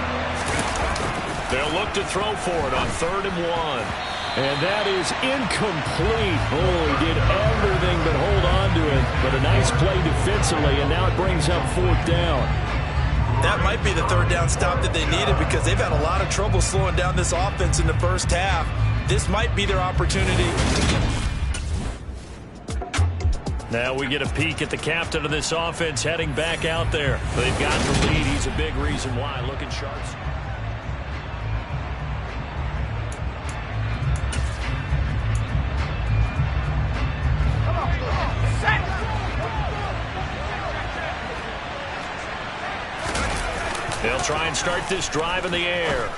[SPEAKER 11] They'll look to throw for it on 3rd and 1. And that is incomplete. Oh, he did everything but hold on to it. But a nice play defensively, and now it brings up 4th down.
[SPEAKER 12] That might be the 3rd down stop that they needed because they've had a lot of trouble slowing down this offense in the first half. This might be their opportunity.
[SPEAKER 11] Now we get a peek at the captain of this offense heading back out there. They've got the lead. He's a big reason why. Looking sharp. They'll try and start this drive in the air.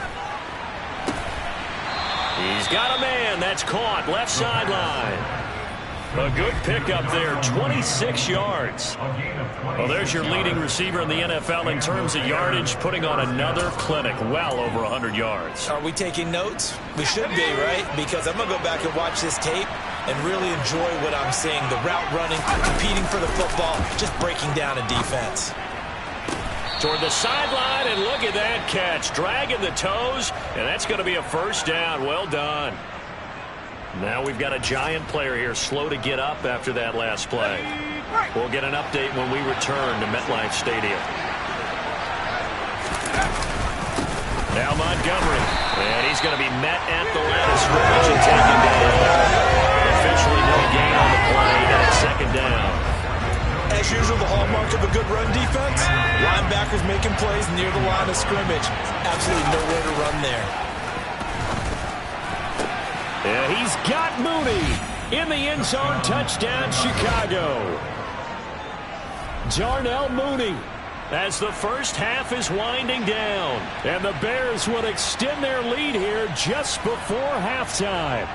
[SPEAKER 11] He's got a man. That's caught. Left sideline. A good pickup there. 26 yards. Well, there's your leading receiver in the NFL in terms of yardage, putting on another clinic, well over 100 yards.
[SPEAKER 12] Are we taking notes? We should be, right? Because I'm going to go back and watch this tape and really enjoy what I'm seeing. The route running, competing for the football, just breaking down a defense.
[SPEAKER 11] Toward the sideline, and look at that catch. Dragging the toes, and that's going to be a 1st down. Well done. Now we've got a giant player here, slow to get up after that last play. We'll get an update when we return to MetLife Stadium. Now Montgomery, and he's going to be met at the line of scrimmage and taken down. Officially no gain on the play, and it's 2nd down.
[SPEAKER 12] As usual, the hallmark of a good run defense, linebackers making plays near the line of scrimmage. Absolutely nowhere to run there.
[SPEAKER 11] Yeah, he's got Mooney in the end zone. Touchdown, Chicago. Darnell Mooney as the first half is winding down. And the Bears would extend their lead here just before halftime.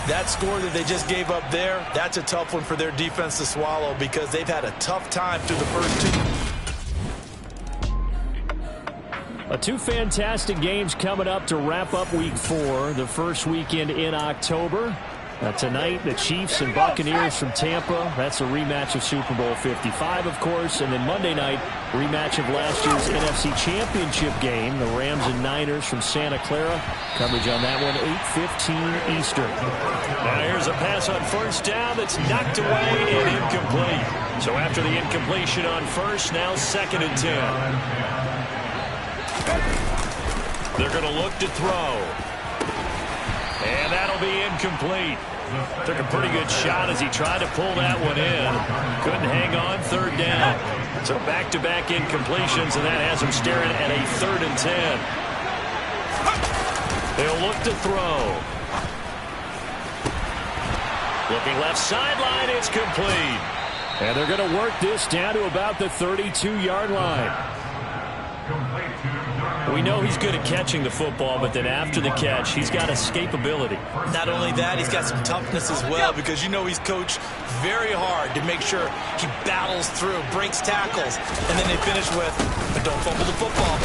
[SPEAKER 12] That score that they just gave up there, that's a tough one for their defense to swallow because they've had a tough time through the first two.
[SPEAKER 11] Two fantastic games coming up to wrap up Week 4, the first weekend in October. Tonight, the Chiefs and Buccaneers from Tampa. That's a rematch of Super Bowl 55, of course. And then Monday night, rematch of last year's NFC Championship game, the Rams and Niners from Santa Clara. Coverage on that one, 8:15 Eastern. Now here's a pass on first down that's knocked away and incomplete. So after the incompletion on first, now 2nd and 10. They're going to look to throw. And that'll be incomplete. Took a pretty good shot as he tried to pull that one in. Couldn't hang on, 3rd down. So back-to-back incompletions, and that has him staring at a 3rd and 10. They'll look to throw. Looking left sideline, it's complete. And they're going to work this down to about the 32-yard line. We know he's good at catching the football, but then after the catch, he's got escapability.
[SPEAKER 12] Not only that, he's got some toughness as well because you know he's coached very hard to make sure he battles through, breaks tackles, and then they finish with, but don't fumble the football.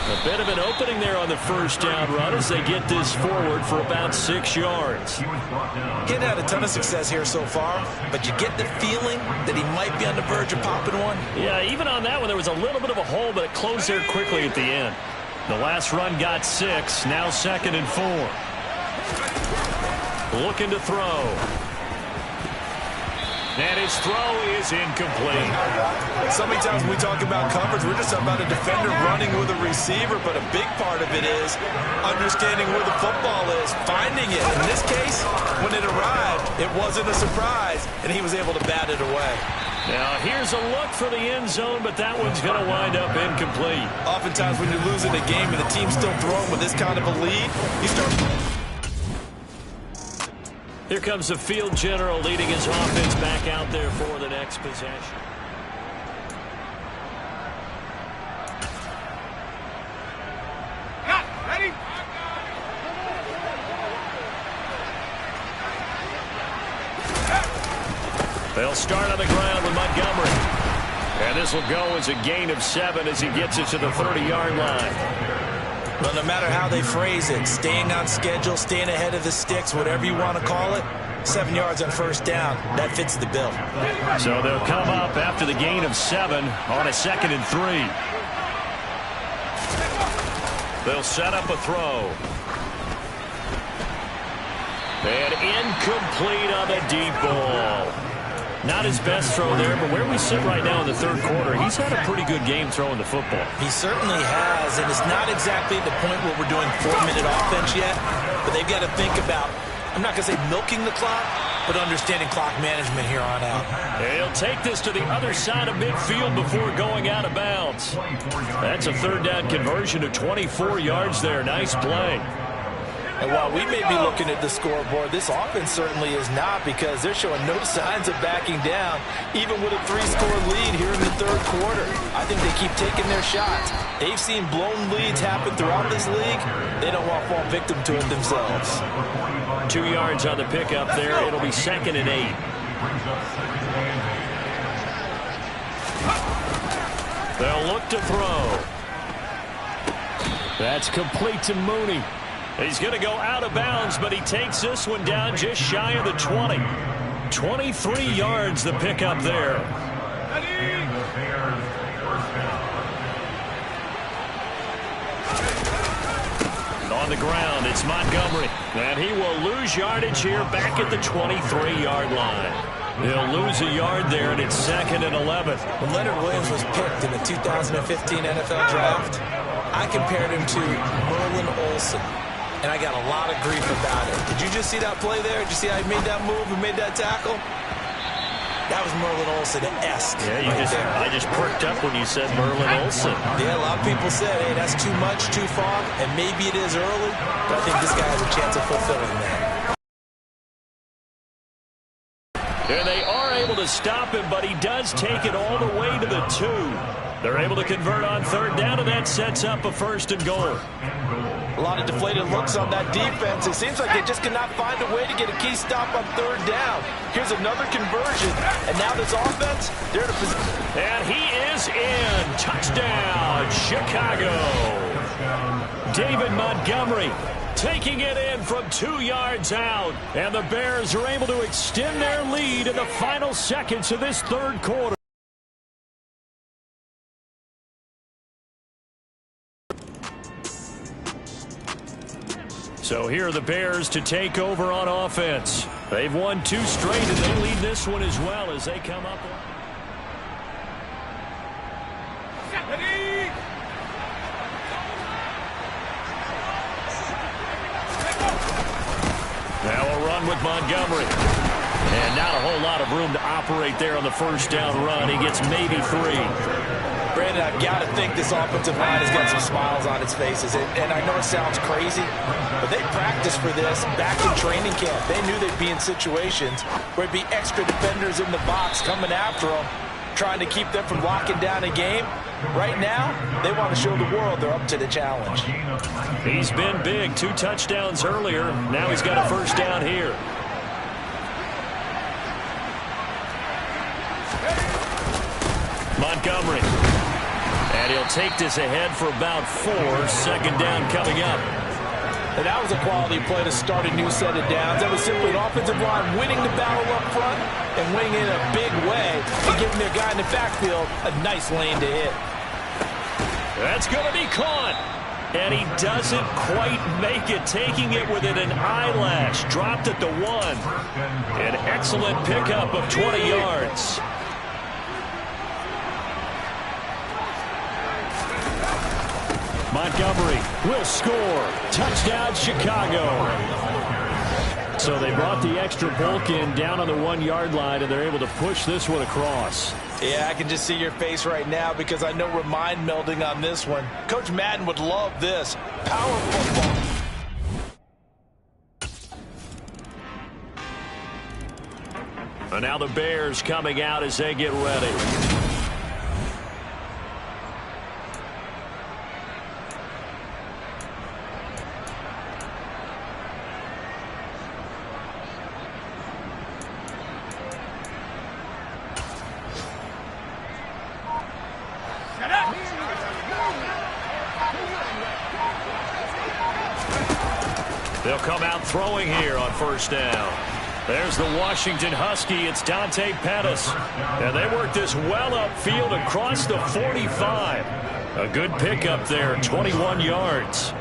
[SPEAKER 11] A bit of an opening there on the first down run as they get this forward for about 6 yards.
[SPEAKER 12] He hadn't had a ton of success here so far, but you get the feeling that he might be on the verge of popping one.
[SPEAKER 11] Yeah, even on that one, there was a little bit of a hole, but it closed there quickly at the end. The last run got 6, now 2nd and 4. Looking to throw. And his throw is incomplete.
[SPEAKER 12] So many times when we talk about coverage, we're just talking about a defender running with a receiver, but a big part of it is understanding where the football is, finding it. In this case, when it arrived, it wasn't a surprise, and he was able to bat it away.
[SPEAKER 11] Now, here's a look for the end zone, but that one's going to wind up incomplete.
[SPEAKER 12] Oftentimes when you're losing a game and the team's still throwing with this kind of a lead, you start...
[SPEAKER 11] Here comes the field general leading his offense back out there for the next possession.
[SPEAKER 3] Ready?
[SPEAKER 11] They'll start on the ground with Montgomery. And this will go as a gain of 7 as he gets it to the 30-yard line.
[SPEAKER 12] Well, no matter how they phrase it, staying on schedule, staying ahead of the sticks, whatever you want to call it, 7 yards on first down, that fits the bill.
[SPEAKER 11] So they'll come up after the gain of 7 on a 2nd and 3. They'll set up a throw. And incomplete on the deep ball. Not his best throw there, but where we sit right now in the 3rd quarter, he's had a pretty good game throwing the football.
[SPEAKER 12] He certainly has, and it's not exactly at the point where we're doing 4-minute offense yet, but they've got to think about, I'm not going to say milking the clock, but understanding clock management here on out.
[SPEAKER 11] He'll take this to the other side of midfield before going out of bounds. That's a 3rd down conversion of 24 yards there. Nice play.
[SPEAKER 12] And while we may be looking at the scoreboard, this offense certainly is not because they're showing no signs of backing down, even with a 3-score lead here in the 3rd quarter. I think they keep taking their shots. They've seen blown leads happen throughout this league. They don't want to fall victim to it themselves.
[SPEAKER 11] 2 yards on the pickup there. It'll be 2nd and 8. They'll look to throw. That's complete to Mooney. He's going to go out of bounds, but he takes this one down just shy of the 20. 23 yards the pickup there. On the ground, it's Montgomery. And he will lose yardage here back at the 23-yard line. He'll lose a yard there, and it's 2nd and 11.
[SPEAKER 12] When Leonard Williams was picked in the 2015 NFL Draft, I compared him to Merlin Olsen. And I got a lot of grief about it. Did you just see that play there? Did you see how he made that move and made that tackle? That was Merlin Olsen-esque.
[SPEAKER 11] Yeah, I just perked up when you said Merlin Olsen.
[SPEAKER 12] Yeah, a lot of people said, hey, that's too much, too far, and maybe it is early, but I think this guy has a chance of fulfilling that.
[SPEAKER 11] And they are able to stop him, but he does take it all the way to the 2. They're able to convert on 3rd down, and that sets up a 1st and goal.
[SPEAKER 12] A lot of deflated looks on that defense. It seems like they just cannot find a way to get a key stop on 3rd down. Here's another conversion, and now this offense, they're in a position.
[SPEAKER 11] And he is in. Touchdown, Chicago. David Montgomery taking it in from 2 yards out. And the Bears are able to extend their lead in the final seconds of this 3rd quarter. So here are the Bears to take over on offense. They've won 2 straight, and they lead this one as well as they come up. Now a run with Montgomery. And not a whole lot of room to operate there on the 1st down run. He gets maybe 3.
[SPEAKER 12] Brandon, I've got to think this offensive line has got some smiles on its faces. And I know it sounds crazy, but they practiced for this back in training camp. They knew they'd be in situations where it'd be extra defenders in the box coming after them, trying to keep them from locking down a game. Right now, they want to show the world they're up to the challenge.
[SPEAKER 11] He's been big. 2 touchdowns earlier. Now he's got a 1st down here. Montgomery. And he'll take this ahead for about 4. 2nd down coming up.
[SPEAKER 12] And that was a quality play to start a new set of downs. That was simply an offensive line winning the battle up front and winning in a big way and giving their guy in the backfield a nice lane to hit.
[SPEAKER 11] That's going to be caught. And he doesn't quite make it, taking it within an eyelash. Dropped at the 1. An excellent pickup of 20 yards. Montgomery will score. Touchdown, Chicago. So they brought the extra bulk in down on the 1-yard line, and they're able to push this one across.
[SPEAKER 12] Yeah, I can just see your face right now because I know we're mind melding on this one. Coach Madden would love this. Power football.
[SPEAKER 11] And now the Bears coming out as they get ready. They'll come out throwing here on 1st down. There's the Washington Husky. It's Dante Pettis. And they work this well upfield across the 45. A good pickup there, 21 yards.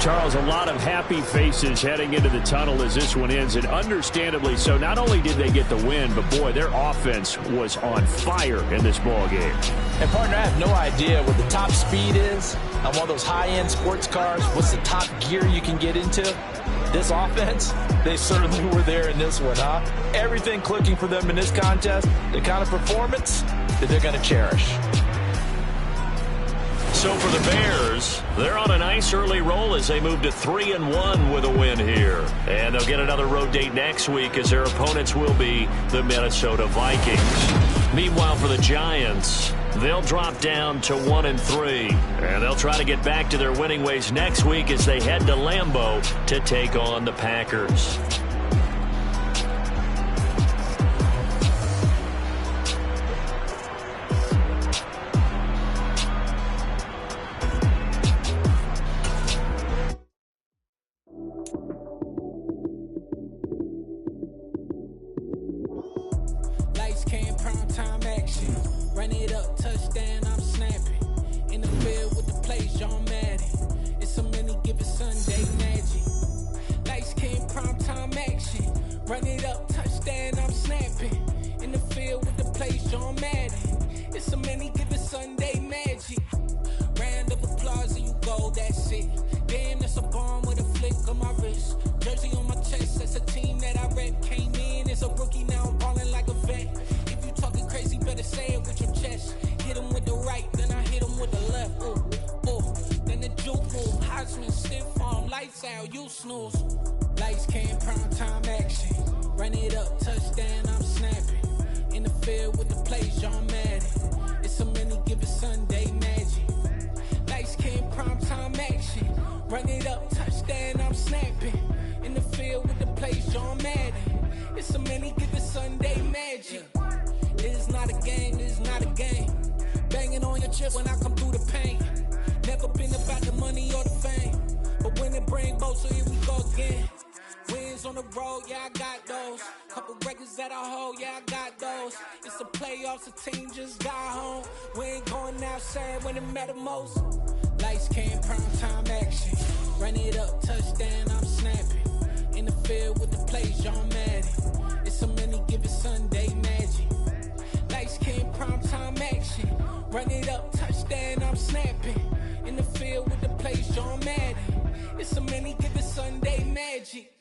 [SPEAKER 11] Charles, a lot of happy faces heading into the tunnel as this one ends, and understandably so. Not only did they get the win, but boy, their offense was on fire in this ball game.
[SPEAKER 12] And partner, I have no idea what the top speed is on one of those high-end sports cars. What's the top gear you can get into? This offense, they certainly were there in this one, huh? Everything clicking for them in this contest, the kind of performance that they're going to cherish.
[SPEAKER 11] So for the Bears, they're on a nice early roll as they move to 3-1 with a win here. And they'll get another road date next week as their opponents will be the Minnesota Vikings. Meanwhile, for the Giants, they'll drop down to 1-3. And they'll try to get back to their winning ways next week as they head to Lambeau to take on the Packers.
[SPEAKER 16] It's so many given Sunday magic. Round of applause. that's it. Damn, that's a bomb with a flick of my wrist. Jersey on my chest, that's a team that I rep. Came in as a rookie, now I'm ballin' like a vet. If you talking crazy, better say it with your chest. Hit him with the right, then I hit him with the left. Ooh, ooh. Then the juke move, Heisman, stiff arm, lights out, you snooze. Lights came, prime time action. Run it up, touchdown, I'm snapping. In the field with the plays, John Madden. It's a many given Sunday magic. Lights came, prime time action. Run it up, touchdown, I'm snapping. In the field with the plays, John Madden. It's a many given Sunday magic. It is not a game, it is not a game. Banging on your chip when I come through the paint. Never been about the money or the fame. But when it bring both, so here we go again. Wins on the road, yeah, I got those. Couple records that I hold, yeah, I got those. It's the playoffs, the team just got home. We ain't going outside when it matter most. Lights came, prime time action. Run it up, touchdown, I'm snapping. In the field with the plays, John Madden. It's a many given Sunday magic. Lights came, prime time action. Run it up, touchdown, I'm snapping. In the field with the plays, John Madden. It's a many given Sunday magic.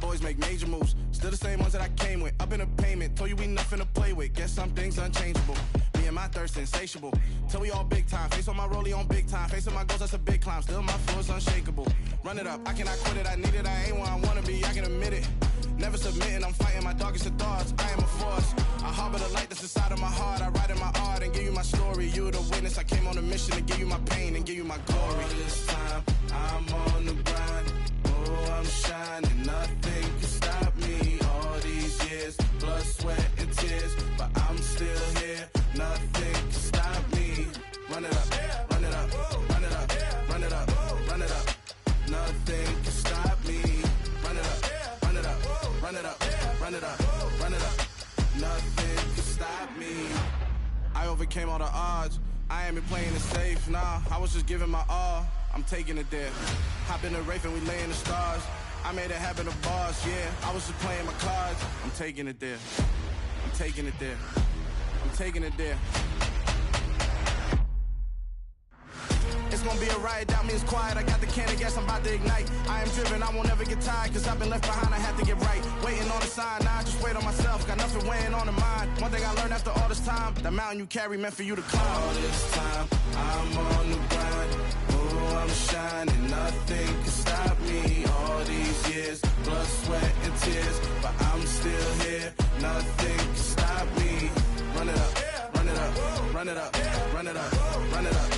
[SPEAKER 17] Boys make major moves, still the same ones that I came with. Up in a payment, told you we nothing to play with. Guess some things unchangeable. Me and my thirst insatiable. Till we all big time. Face on my rollie on big time. Facing my goals, that's a big climb. Still my flow is unshakable. Run it up, I cannot quit it. I need it, I ain't where I wanna be. I can admit it. Never submitting, I'm fighting my darkest of thoughts. I am a force. I harbor the light that's inside of my heart. I write in my art and give you my story. You the witness. I came on a mission to give you my pain and give you my glory. All this time, I'm on the grind. Oh, I'm shining. Nothing can stop me. All these years, blood, sweat, and tears, but I'm still here. Nothing can stop me. Run it up, run it up, run it up, run it up, run it up. Nothing can stop me. Run it up, run it up, run it up, run it up, run it up. Nothing can stop me. I overcame all the odds. I ain't been playing it safe, nah. I was just giving my all. I'm taking it there. Hop in the Wraith and we lay in the stars. I made it happen to boss, yeah. I was just playing my cards. I'm taking it there. I'm taking it there. I'm taking it there. It's gonna be a riot, doubt me it's quiet. I got the can of gas, I'm about to ignite. I am driven, I won't ever get tired, cause I've been left behind, I have to get right. Waiting on the sign, now I just wait on myself. Got nothing weighing on the mind. One thing I learned after all this time, the mountain you carry meant for you to climb. All this time, I'm on the grind. Oh, I'm shining, nothing can stop me. All these years, blood, sweat, and tears, but I'm still here. Nothing can stop me. Run it up, run it up, run it up, run it up, run it up.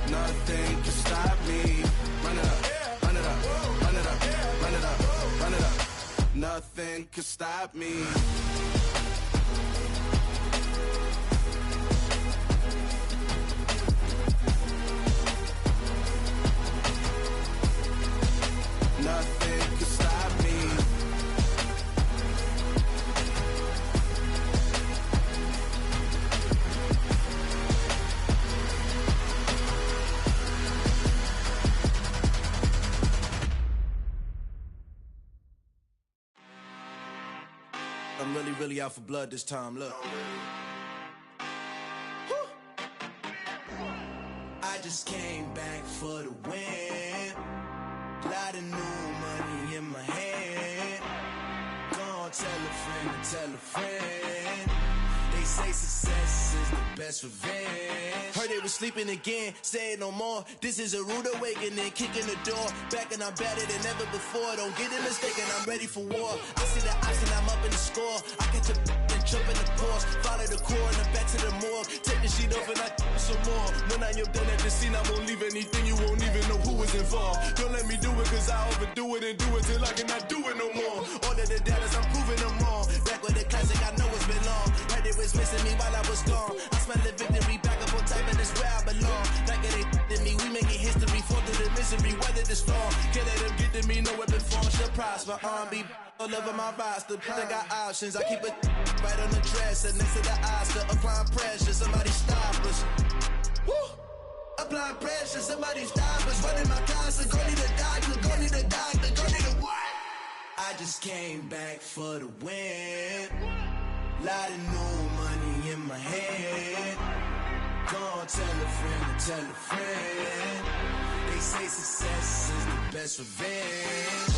[SPEAKER 17] Nothing can stop me. Run it up, run it up, run it up, run it up, run it up. Nothing can stop me. Nothing can stop me. I'm really out for blood this time, look. I just came back for the win. Lot of new money in my hand. Go on, tell a friend and tell a friend. They say success is the best revenge. Heard they was sleeping again, say it no more. This is a rude awakening, kicking the door. Back and I'm better than ever before. Don't get it mistaken, I'm ready for war. I see the option, I'm up in the score. I get to and jump in the course. Follow the core and then back to the morgue. Take the sheet off and I some more. When I am done at the scene, I won't leave anything. You won't even know who was involved. Don't let me do it, cause I overdo it and do it till I cannot do it no more. All of the doubters, I'm proving them wrong. Back with the classic, I know it's been long. Heard it was missing me while I was gone. I smell the victory, back up on time, and it's where I belong. Like it ain't me, we making history, fall through the misery, weather the storm. Can't let them get to me, no weapon form. She'll prosper. R&B all over my roster. I got options. I keep it right on the dresser next to the Oscar. Applying pressure, somebody stop us. Woo! Applying pressure, somebody stop us. Running my casa, go need a doctor, go need a doctor, go need a what? I just came back for the win. Lot of new money in my head. Go on, tell a friend to tell a friend. They say success is the best revenge.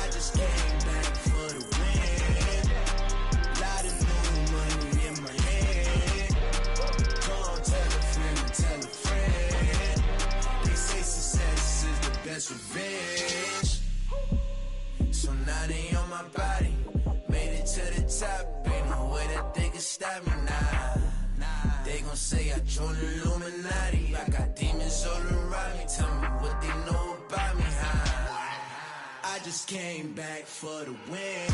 [SPEAKER 17] I just came back for the win. Lot of new money in my head. Go on, tell a friend to tell a friend. They say success is the best revenge. So now they on my body. Made it to the top. Ain't no way that they can stop me now. They gon' say I joined the Illuminati. I got demons all around me. Tell me what they know about me, huh? I just came back for the win.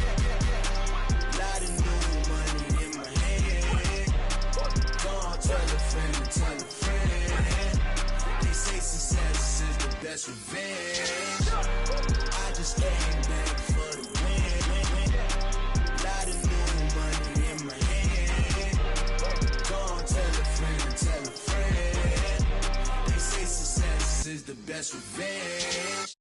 [SPEAKER 17] Lot of new money in my head. Go on, tell a friend to tell a friend. They say success is the best revenge. I just came back for the win. Lot of new money in my head. Go on, tell a friend to tell a friend. They say success is the best revenge.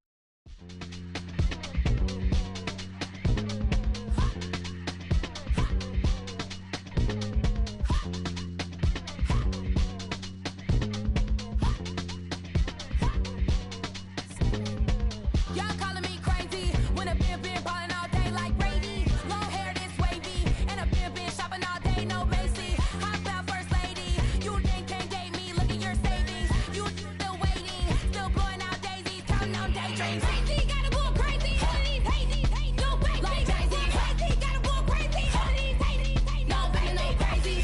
[SPEAKER 8] Y'all calling me crazy when a been ballin' all day like Brady. Long hair this wavy, and a been shopping all day, no Macy. How about first lady? You think can't date me? Look at your savings. You still waiting, still blowing out daisies, counting on daydreams. Crazy, gotta go crazy. All of these hazy, no baby. Like Jay-Z. Crazy, gotta go crazy. All of these hazy, no baby, no crazy.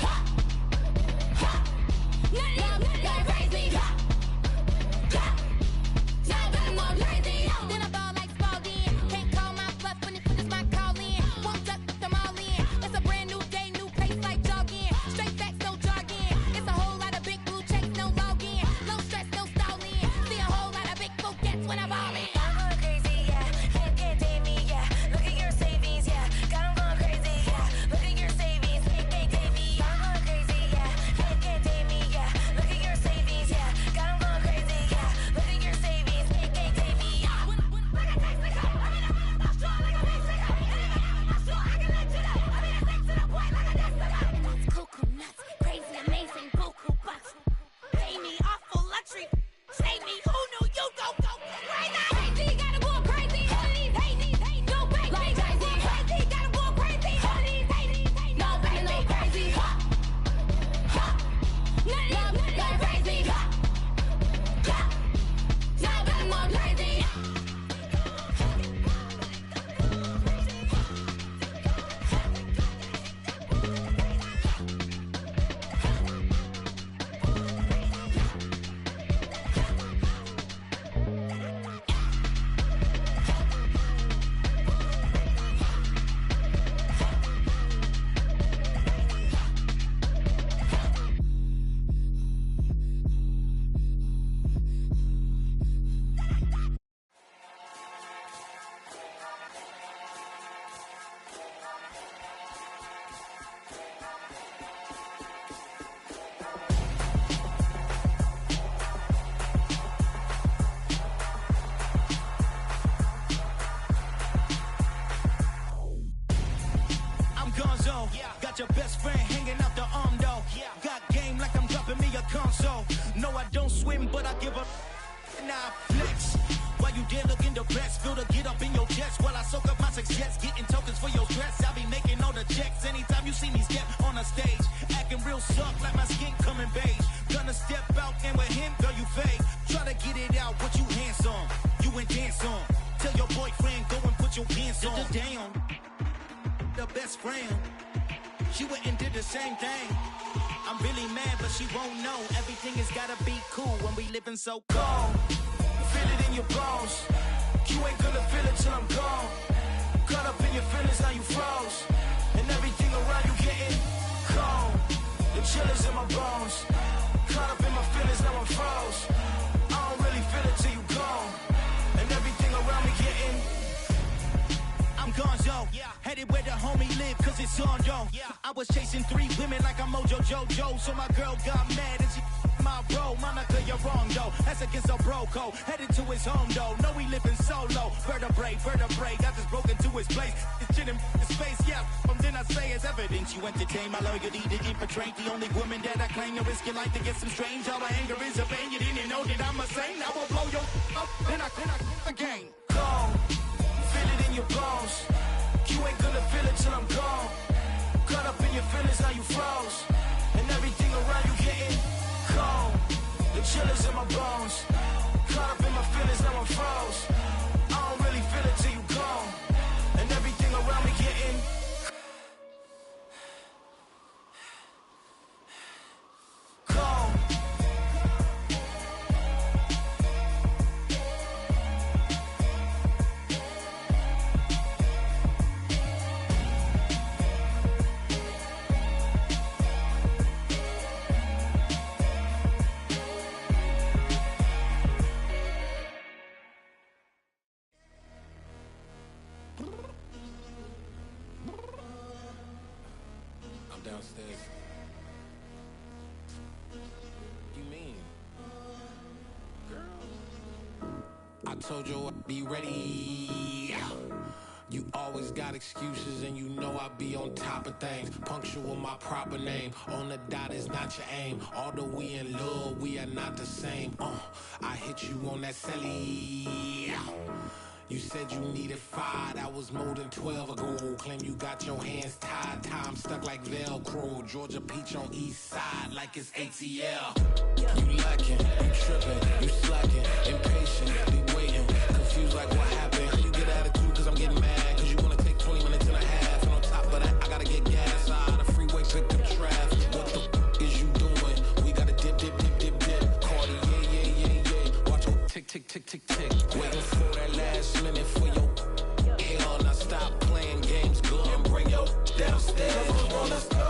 [SPEAKER 8] None of them go crazy. Now I'm going crazy. Then I ball like Spalding. Can't call my bluff when it's my calling. Won't duck them all in. It's a brand new day, new pace like jogging. Straight facts, no jargon. It's a whole lot of big blue checks, no login. No stress, no stalling. See a whole lot of big forgets when I'm ballin'. I'm going crazy, yeah. Can't date me, yeah. Look at your savings, yeah. Got 'em going crazy, yeah. Look at your savings, can't date me. I'm going crazy, yeah. Can't date me, yeah. Look at your savings, yeah. Got 'em going crazy, yeah. Look at your savings, can't date me. Cuckoo nuts, crazy, amazing, buku bucks. Pay me awful luxury. Say me, who knew you go crazy? Crazy, gotta go crazy. All of these hazy, no baby. Like Jay-Z. Crazy, gotta go crazy. All of these hazy, no baby, no crazy. None of them go crazy. Now I'm going crazy.
[SPEAKER 15] I'm Gonzo. Got your best friend hanging out the arm though. Got game like I'm dropping me a console. No, I don't swim, but I give a nah flex. While you there looking depressed, feel the get up in your chest while I soak up my success, getting tokens for your stress. I be making all the checks anytime you see me step on a stage, acting real soft like my skin coming beige. Gonna step out and with him, girl, you fake. Try to get it out, what you handsome, you and dance on. Tell your boyfriend go and put your pants on. Down, the best friend, she went and did the same thing. I'm really mad, but she won't know. Everything has gotta be cool when we living so cold. Feel it in your bones. You ain't gonna feel it till I'm gone. Caught up in your feelings, now you froze. And everything around you getting cold. The chillers in my bones. Caught up in my feelings, now I'm froze. I don't really feel it till you gone. And everything around me getting Headed where the homie live, cause it's on, yo. I was chasing 3 women like I'm Mojo Jojo. So my girl got mad and she my bro. Monica, you're wrong, though. That's against a bro code. Headed to his home, though. No, we living solo. Vertebrae. Got this broken to his place. This shit in his face, yeah. From then I say it's evidence. You entertain my loyalty to infiltrate. The only woman that I claim to risk your life to get some strange. All my anger is a pain. You didn't know that I'm a saint. I will blow your up. Then I again. Gone. Feel it in your bones. You ain't gonna feel it till I'm gone. Caught up in your feelings, now you froze. And everything around you getting cold. The chillers in my bones. Caught up in my feelings, now I'm froze. I don't really feel it till you gone. And everything around me getting cold.
[SPEAKER 1] Downstairs. You mean? Girl, I told you I'd be ready. You always got excuses and you know I be on top of things. Punctual my proper name. On the dot is not your aim. Although we in love, we are not the same. I hit you on that celly. You said you needed 5, that was more than 12 ago. Claim you got your hands tied, time stuck like Velcro. Georgia Peach on east side like it's ATL. You lacking, you tripping, you slacking, impatient, be waiting, confused like what happened. You get attitude cause I'm getting mad, cause you wanna take 20 minutes and a half. And on top of that, I gotta get gas out of the freeway, pick up traffic. What the f is you doing? We gotta dip. Cardi, yeah. Watch your tick. Waiting for that last minute for your hell. Now stop playing games, go and bring your downstairs.